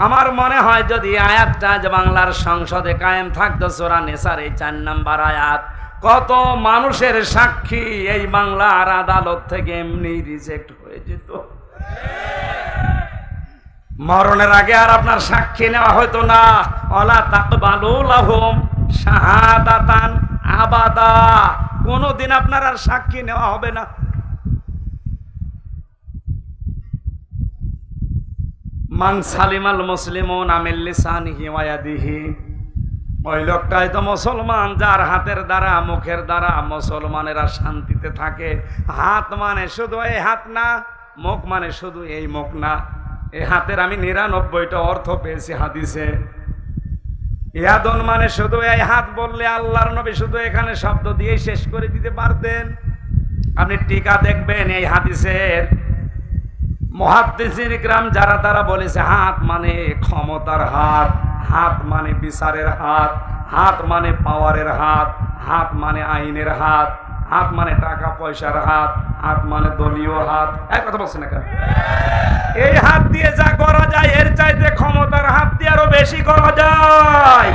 আমার মনে হয় যদি আয়াতটা যে বাংলার সংসদে কায়েম থাকতো, সূরা নিসার এই 4 নম্বর আয়াত, কত মানুষের সাক্ষী এই বাংলার আদালত থেকে এমনি রিজেক্ট হয়ে যেত। মরণের আগে আর আপনার সাক্ষী নেওয়া হতো না। ওয়ালা তাকবালু লাহুম শাহাদাতান আবাদা, কোনদিন আপনার আর সাক্ষী নেওয়া হবে না। মান সালিমাল মুসলিমুনা মিন লিসানিহি ওয়া ইয়াদিহি, ওই লোকটাই তো মুসলমান যার হাতের দ্বারা মুখের দ্বারা মুসলমানেরা শান্তিতে থাকে। হাত মানে শুধু এই হাত না, মুখ মানে শুধু এই মুখ না। এই হাতের আমি 99টা অর্থ পেয়েছি হাদিসে। ইয়াদুন মানে শুধু এই হাত বললে আল্লাহর নবী শুধু এখানে শব্দ দিয়ে শেষ করে দিতে পারতেন। আপনি টিকা দেখবেন এই হাদিসের মুহাদ্দিসিন ইকরাম যারা তারা বলেছে হাত মানে ক্ষমতার হাত, হাত মানে বিচারের হাত, হাত মানে পাওয়ারের হাত, হাত মানে আইনের হাত, হাত মানে টাকা পয়সার হাত, হাত মানে দলীয় হাত। এক কথা বলছেন না কেন? এই হাত দিয়ে যা করা যায় এর চাইতে ক্ষমতার হাত দিয়ে আরো বেশি করা যায়।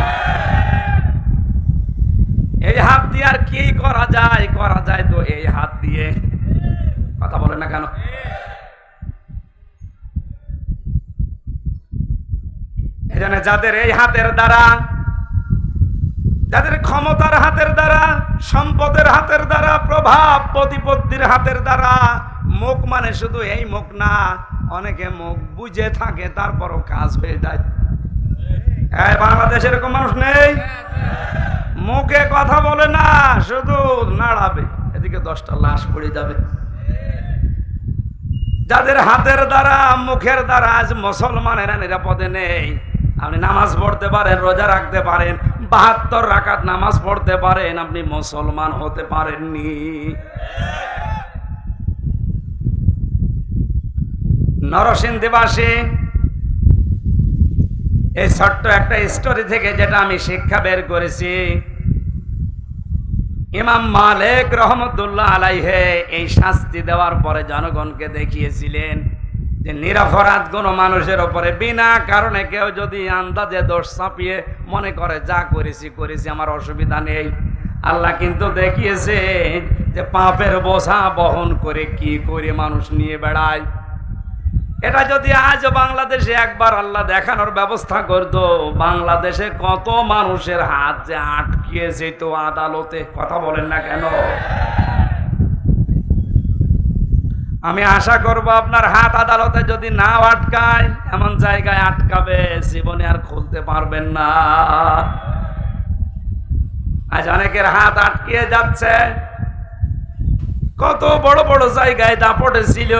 এই হাত দিয়ে আর কি করা যায়? করা যায় তো এই হাত দিয়ে। কথা বলেন না কেন? এজন্য যাদের এই হাতের দ্বারা, যাদের ক্ষমতার হাতের দ্বারা, সম্পদের হাতের দ্বারা, প্রভাব প্রতিপত্তির হাতের দ্বারা, মুখ মানে শুধু এই মুখ না, অনেকে মুখ বুঝে থাকে তারপরও কাজ হয়ে যায়। বাংলাদেশে এরকম মানুষ নেই? মুখে কথা বলে না, শুধু নাড়াবে, এদিকে 10টা লাশ পড়ে যাবে। যাদের হাতের দ্বারা, মুখের দ্বারা আজ মুসলমানেরা নিরাপদে নেই। আপনি নামাজ পড়তে পারেন, রোজা রাখতে পারেন, 72 রাকাত নামাজ পড়তে পারেন, আপনি মুসলমান হতে পারেননি। নরসিংদীবাসী এই ছোট্ট একটা স্টোরি থেকে যেটা আমি শিক্ষা বের করেছি, ইমাম মালিক রহমতুল্লাহ আলাইহে এই শাস্তি দেওয়ার পরে জনগণকে দেখিয়েছিলেন যে নিরপরাধ কোনো মানুষের উপরে বিনা কারণে কেউ যদি আন্দাজে দোষ চাপিয়ে মনে করে যা করেছি করেছি, আমার অসুবিধা নেই, আল্লাহ কিন্তু দেখিয়েছে যে পাপের বোঝা বহন করে কি করে মানুষ নিয়ে বেড়ায়। এটা যদি আজ বাংলাদেশে একবার আল্লাহ দেখানোর ব্যবস্থা করতো, বাংলাদেশে কত মানুষের হাত যে আটকিয়ে যেত আদালতে। কথা বলেন না কেন? আমি আশা করব আপনার হাত আদালতে যদি না আটকায়, এমন জায়গায় আটকাবে জীবনে আর খুলতে পারবেন না। আজ অনেকের হাত আটকিয়ে যাচ্ছে। কত বড় বড় জায়গায় দাপটে ছিল,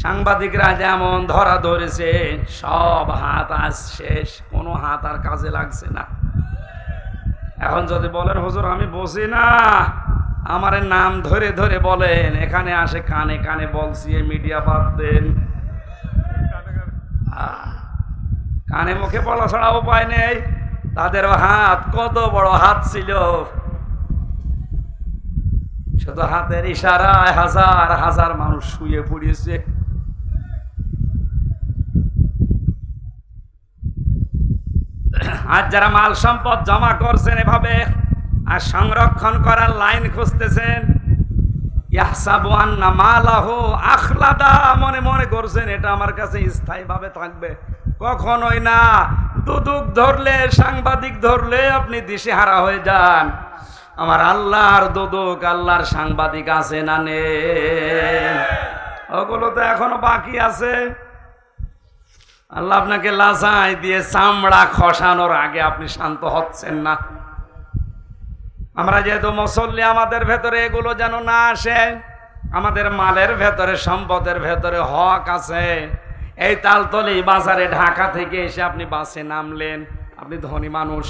সাংবাদিকরা যেমন ধরা ধরেছে, সব হাত আজ শেষ, কোনো হাত আর কাজে লাগছে না। এখন যদি বলেন হুজুর আমি বসি না, আমার নাম ধরে ধরে বলেন, এখানে আসে কানে কানে বলছি, মিডিয়া বাদ দেন। কানে মুখে বলা ছাড়া উপায় নেই। তাদের হাত কত বড় হাত ছিল, শুধু হাতের ইশারায় হাজার হাজার মানুষ শুয়ে পড়িয়েছে। আজ যারা মাল সম্পদ জমা করছেন এভাবে আর সংরক্ষণ করার লাইন খুঁজতেছেন, ইয়াহসাবু আন্না মালাহু আখলাদা, মনে মনে করছেন এটা আমার কাছে স্থায়ীভাবে থাকবে। কখনোই না। দুদক ধরলে, সাংবাদিক ধরলে আপনি দিশেহারা হয়ে যান। আমার আল্লাহর দুদক, আল্লাহর সাংবাদিক আছে না নেই? ওগুলো তো এখনো বাকি আছে। আল্লাহ আপনাকে লাজাই দিয়ে চামড়া খসানোর আগে আপনি শান্ত হচ্ছেন না। আমরা যেহেতু মুসল্লি, আমাদের ভেতরে এগুলো যেন না আসে। আমাদের মালের ভেতরে, সম্পদের ভেতরে হক আছে। এই তালতলি বাজারে ঢাকা থেকে এসে আপনি বাসে নামলেন, আপনি ধনী মানুষ,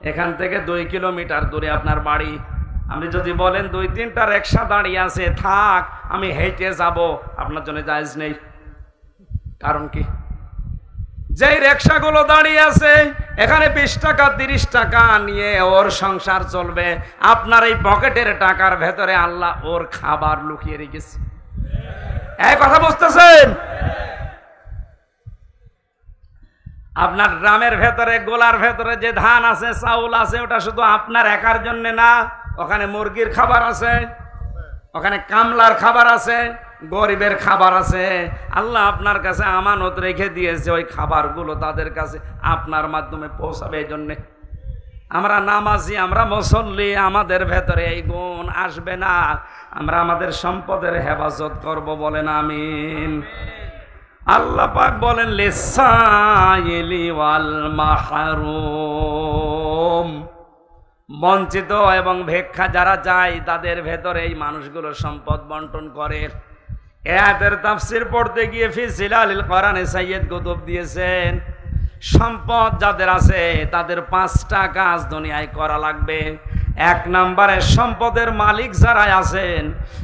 এখান থেকে 2 কিলোমিটার দূরে আপনার বাড়ি। আপনি যদি বলেন 2-3টা রিকশা দাঁড়িয়ে আছে, থাক আমি হেঁটে যাব, আপনার জন্য জায়েজ নেই। কারণ কি? যেই রিকশাগুলো দাঁড়িয়ে আছে এখানে 20 টাকা 30 টাকা নিয়ে ওর সংসার চলবে, আপনার এই পকেটের টাকার ভেতরে আল্লাহ ওর খাবার লুকিয়ে রেখেছে। এই কথা বুঝতেছেন? আপনার গ্রামের ভেতরে, গোলার ভেতরে যে ধান আছে, চাউল আছে, ওটা শুধু আপনার একার জন্য না, ওখানে মুরগির খাবার আছে, ওখানে কামলার খাবার আছে, গরিবের খাবার আছে। আল্লাহ আপনার কাছে আমানত রেখে দিয়েছে, ওই খাবারগুলো তাদের কাছে আপনার মাধ্যমে পৌঁছাবে। এই জন্যে আমরা নামাজি, আমরা মুসল্লি, আমাদের ভেতরে এই গুণ আসবে না। আমরা আমাদের সম্পদের হেফাজত করব, বলেন আমিন। আল্লাহ পাক বলেন লিসাইলি ওয়াল মাহরুম, বঞ্চিত এবং ভিক্ষা যারা চায় তাদের ভেতরে এই মানুষগুলো সম্পদ বন্টন করে। আয়াতের তাফসীর পড়তে গিয়ে ফি জিলালিল কোরআনে সাইয়্যিদ কুতুব দিয়েছেন, সম্পদ যাদের আছে তাদের 5টা কাজ দুনিয়ায় করা লাগবে। এক নম্বরে সম্পদের মালিক যারা আছেন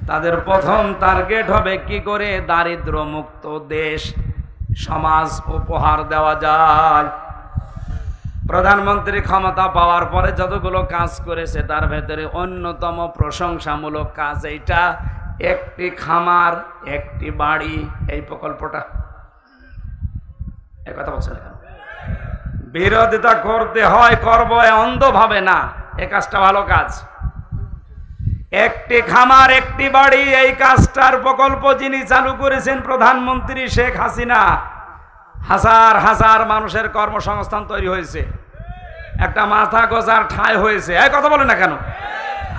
তাদের প্রথম টার্গেট হবে কি করে দারিদ্র মুক্ত দেশ সমাজ উপহার দেওয়া যায়। প্রধানমন্ত্রী ক্ষমতা পাওয়ার পরে যতগুলো কাজ করেছে তার ভেতরে অন্যতম প্রশংসামূলক কাজ এইটা, একটি খামার একটি বাড়ি, এই প্রকল্পটা। এই কথা বলছেন কেন? বিরোধিতা করতে হয়, করব অন্ধভাবে না, এই কাজটা ভালো কাজ। একটি খামার একটি বাড়ি, এই কাজটার প্রকল্প যিনি চালু করেছেন প্রধানমন্ত্রী শেখ হাসিনা। হাজার হাজার মানুষের কর্মসংস্থান তৈরি হয়েছে, একটা মাথা গোজার ঠাঁই হয়েছে। এই কথা বলে না কেন?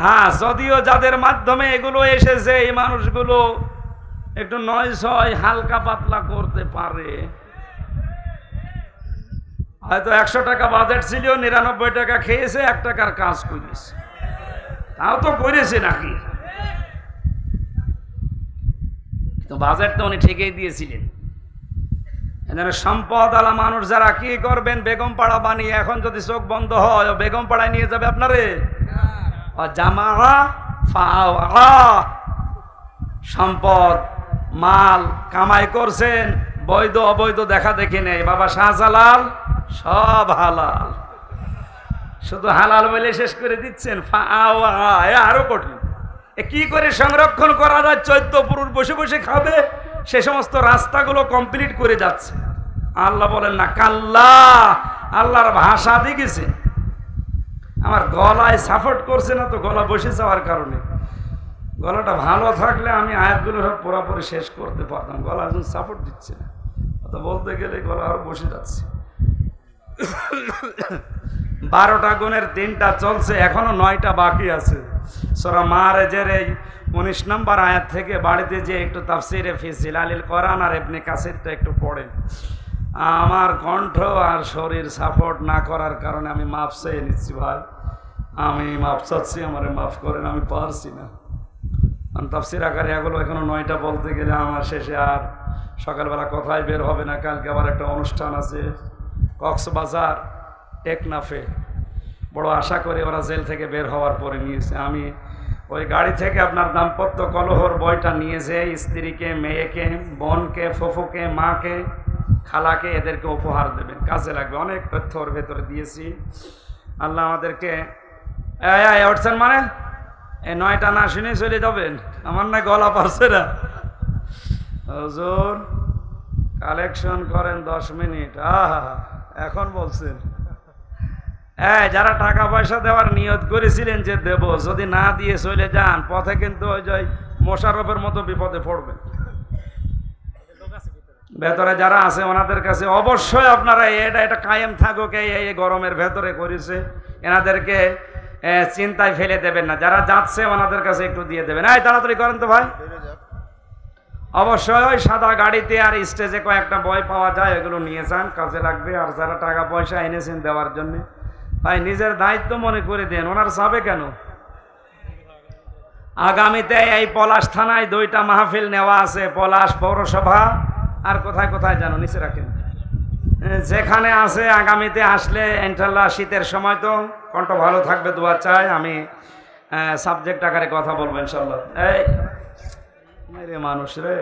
হ্যাঁ, যদিও যাদের মাধ্যমে এগুলো এসেছে এই মানুষগুলো একটু নয় ছয় হালকা পাতলা করতে পারে। হয়তো 100 টাকা বাজেট ছিল, 99 টাকা খেয়েছে, 1 টাকার কাজ করেছে, তাও তো করেছে নাকি? তো বাজেট তো উনি ঠিকই দিয়েছিলেন। সম্পদ আলা মানুষ যারা কি করবেন, বেগম পাড়া বানিয়ে এখন যদি চোখ বন্ধ হয় বেগম পাড়ায় নিয়ে যাবে আপনারে। সম্পদ মাল কামাই করছেন, বৈধ অবৈধ দেখা দেখি নেই। বাবা শাহজালাল সব হালাল, শুধু হালাল বলে শেষ করে দিচ্ছেন। আরো কঠিন, কি করে সংরক্ষণ করা যায়? 14 পুরুষ বসে বসে খাবে, সে সমস্ত রাস্তাগুলো কমপ্লিট করে যাচ্ছে। আল্লাহ বলেন না কাল্লা, আল্লাহর ভাষা দেখেছে। আমার গলায় সাপোর্ট করছে না তো, গলা বসে যাওয়ার কারণে। গলাটা ভালো থাকলে আমি আয়াতগুলো সব পুরোপুরি শেষ করতে পারতাম, গলা এখন সাপোর্ট দিচ্ছে না, তো বলতে গেলে গলা আরো বসে যাচ্ছে। 12টা গুণের 3টা চলছে, এখনো 9টা বাকি আছে। সূরা মারেজের এই 19 নম্বর আয়াত থেকে বাড়িতে যে একটু তাফসিরে ফি জিলালিল কোরআন আর ইবনে কাসিরটা একটু পড়েন। আমার কণ্ঠ আর শরীর সাপোর্ট না করার কারণে আমি মাফ চেয়ে নিচ্ছি ভাই, আমি মাফ চাচ্ছি, আমারে মাফ করেন, আমি পারছি না। তাফসির আকারে এগুলো এখনো 9টা বলতে গেলে আমার শেষে আর সকালবেলা কথাই বের হবে না। কালকে আবার একটা অনুষ্ঠান আছে কক্সবাজার টেকনাফে, বড় আশা করে ওরা জেল থেকে বের হওয়ার পরে নিয়েছে। আমি ওই গাড়ি থেকে আপনার দাম্পত্য কলহর বইটা নিয়ে যে স্ত্রীকে, মেয়েকে, বোনকে, ফুফুকে, মাকে, খালাকে, এদেরকে উপহার দেবেন, কাজে লাগবে। অনেক তথ্য ওর ভেতরে দিয়েছি। আল্লাহ আমাদেরকে উঠছেন মানে এই 9টা না শুনে চলে যাবেন, আমার না গলা পারছে না। হুজুর কালেকশন করেন 10 মিনিট। এখন বলছেন যারা টাকা পয়সা দেওয়ার নিয়ত করেছিলেন যে দেব, যদি না দিয়ে চলে যান পথে কিন্তু ওই যে মোশাররফের মতো বিপদে পড়বেন। ভেতরে যারা আছে ওনাদের কাছে অবশ্যই আপনারা এটা কায়েম থাকুক, এই গরমের ভেতরে করেছে, এনাদেরকে চিন্তায় ফেলে দেবেন না। যারা যাচ্ছে ওনাদের কাছে একটু দিয়ে দেবেন। তাড়াতাড়ি করেন তো ভাই। অবশ্যই ওই সাদা গাড়িতে আর স্টেজে কয়েকটা বই পাওয়া যায়, এগুলো নিয়ে যান, কাজে লাগবে। আর যারা টাকা পয়সা এনেছেন দেওয়ার জন্য ভাই নিজের দায়িত্ব মনে করে দেন, ওনার যাবে কেন? আগামীতে এই পলাশ থানায় 2টা মাহফিল নেওয়া আছে, পলাশ পৌরসভা আর কোথায় কোথায় জানো, নিচে রাখেন, যেখানে আছে। আগামীতে আসলে ইনশাআল্লাহ শীতের সময় তো কণ্ঠ ভালো থাকবে, দোয়া চাই। আমি সাবজেক্ট আকারে কথা বলবো ইনশাআল্লাহ। এই মেরে মানুষ রে,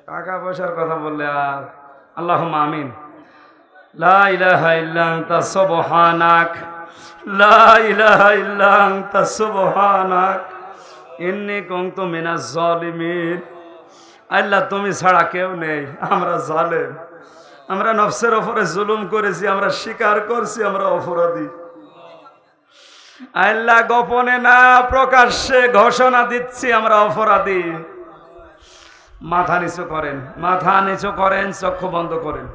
টাকা পয়সার কথা বললে আর আল্লাহুম্মা আমিন। লা ইলাহা ইল্লা আনতা সুবহানাক, লা ইলাহা ইল্লা আনতা সুবহানাক, ইন্নী কুনতু মিনাজ জালিমিন। আল্লাহ তুমি ছাড়া কেউ নেই, আমরা জালেম, আমরা নফসের উপরে জুলুম করেছি, আমরা স্বীকার করছি, আমরা অপরাধী। আল্লাহ গোপনে না প্রকাশ্যে ঘোষণা দিচ্ছি আমরা অপরাধী। মাথা নিচু করেন, মাথা নিচু করেন, চক্ষু বন্ধ করেন।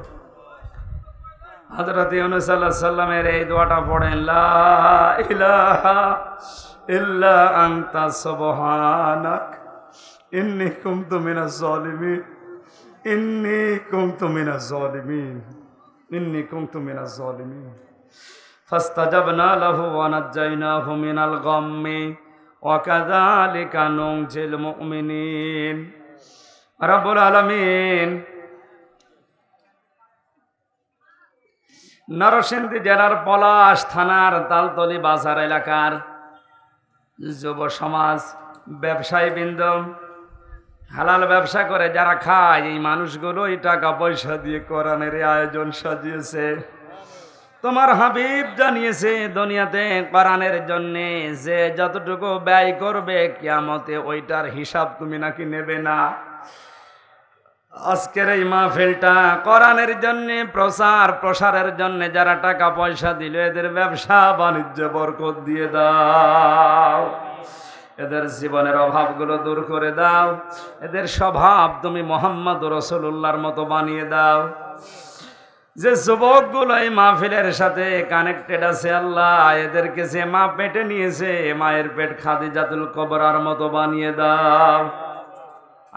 হযরত ইউনূস আলাইহিস সালামের এই দোয়াটা পড়েন, লা ইলাহা ইল্লা আনতা সুবহানাক ইন্নী কুনতু মিনাজ জালিমিন, ইন্নী কুনতু মিনাজ জালিমিন, ইন্নী কুনতু মিনাজ জালিমিন। ফাস্তাজাবনা লাহু ওয়া নাজ্জায়নাহু মিনাল গাম্মি ওয়া কাযালিকা নুনজিল মুমিনিন। রব্বুল আলামিন নরসিংদী জেলার পলাশ থানার তালতলি বাজার এলাকার যুব সমাজ, ব্যবসায়ী বৃন্দ, হালাল ব্যবসা করে যারা খায়, এই মানুষগুলোই টাকা পয়সা দিয়ে কোরআনের আয়োজন সাজিয়েছে। তোমার হাবিব জানিয়েছে দুনিয়াতে কোরআনের জন্য যে যতটুকু ব্যয় করবে কিয়ামতে ওইটার হিসাব তুমি নাকি নেবে না। আজকের এই মাহফিলটা কোরআনের জন্য, প্রচার প্রসারের জন্য যারা টাকা পয়সা দিল, এদের ব্যবসা বাণিজ্য বরকত দিয়ে দাও, এদের জীবনের অভাবগুলো দূর করে দাও, এদের স্বভাব তুমি মুহাম্মদ রাসূলুল্লাহর মতো বানিয়ে দাও। যে যুবকগুলো এই মাহফিলের সাথে কানেক্টেড আছে আল্লাহ, এদেরকে যে মা পেটে নিয়েছে মায়ের পেট খাদিজাতুল কুবরার মতো বানিয়ে দাও।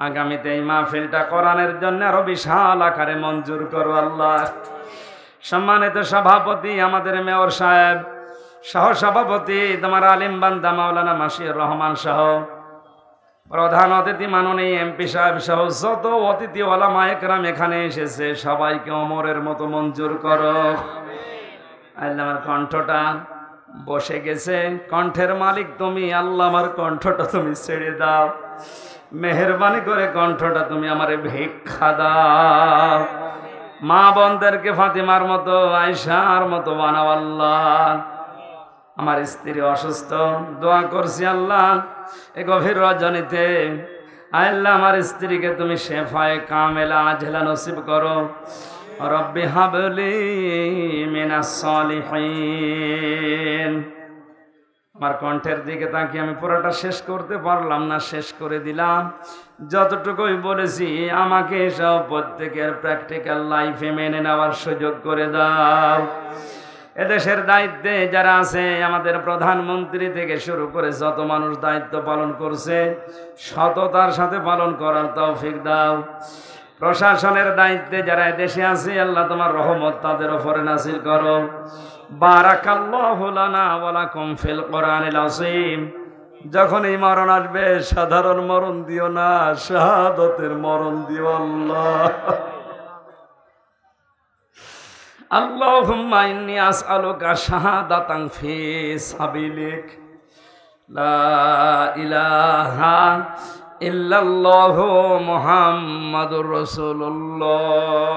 আগামীতে এই মাহফিলটা কোরআনের জন্য আরো বিশাল আকারে মঞ্জুর করো আল্লাহ। সম্মানিত সভাপতি আমাদের মেয়র সাহেব, সহ সভাপতি তোমার আলিম বান্দা মাওলানা মাশিউর রহমান সহ, প্রধান অতিথি মাননীয় এমপি সাহেব সহ যত অতিথি ওলামা একরাম এখানে এসেছে সবাইকে ওমরের মতো মঞ্জুর করো আল্লাহ। আমার কণ্ঠটা বসে গেছে, কণ্ঠের মালিক তুমি আল্লাহ, আমার কণ্ঠটা তুমি ছেড়ে দাও, মেহেরবানি করে কণ্ঠটা তুমি আমারে ভিক্ষা দাও। মা বোনদেরকে ফাতিমার মতো, আয়েশার মতো বানাও আল্লাহ। আমার স্ত্রী অসুস্থ, দোয়া করছি আল্লাহ এ গভীর রজনীতে আল্লাহ আমার স্ত্রীকে তুমি শেফায়ে কামেলা আজলা নসিব করো। রব্বি হাবলি মিনাস সালিহিন। আমার কণ্ঠের দিকে তাকিয়ে আমি পুরোটা শেষ করতে পারলাম না, শেষ করে দিলাম। যতটুকুই বলেছি আমাকে সব প্রত্যেকের প্র্যাকটিক্যাল লাইফে মেনে নেওয়ার সুযোগ করে দাও। এদেশের দায়িত্বে যারা আছে, আমাদের প্রধানমন্ত্রী থেকে শুরু করে যত মানুষ দায়িত্ব পালন করছে, সততার সাথে পালন করার তৌফিক দাও। প্রশাসনের দায়িত্বে যারা দেশে আছে আল্লাহ তোমার রহমত তাদের উপরে নাযিল করো। বারাকাল্লাহু লানা ওয়া লাকুম ফিল কোরআনিল আযীম। যখন এই মরণ আসবে সাধারণ মরণ দিও না, শাহাদাতের মরণ দিও আল্লাহ। আল্লাহুম্মা ইন্নী আসআলুকা শাহাদাতান ফি সাবিলিক লা ইলাহা ইল্লাল্লাহু মুহাম্মাদুর রাসূলুল্লাহ।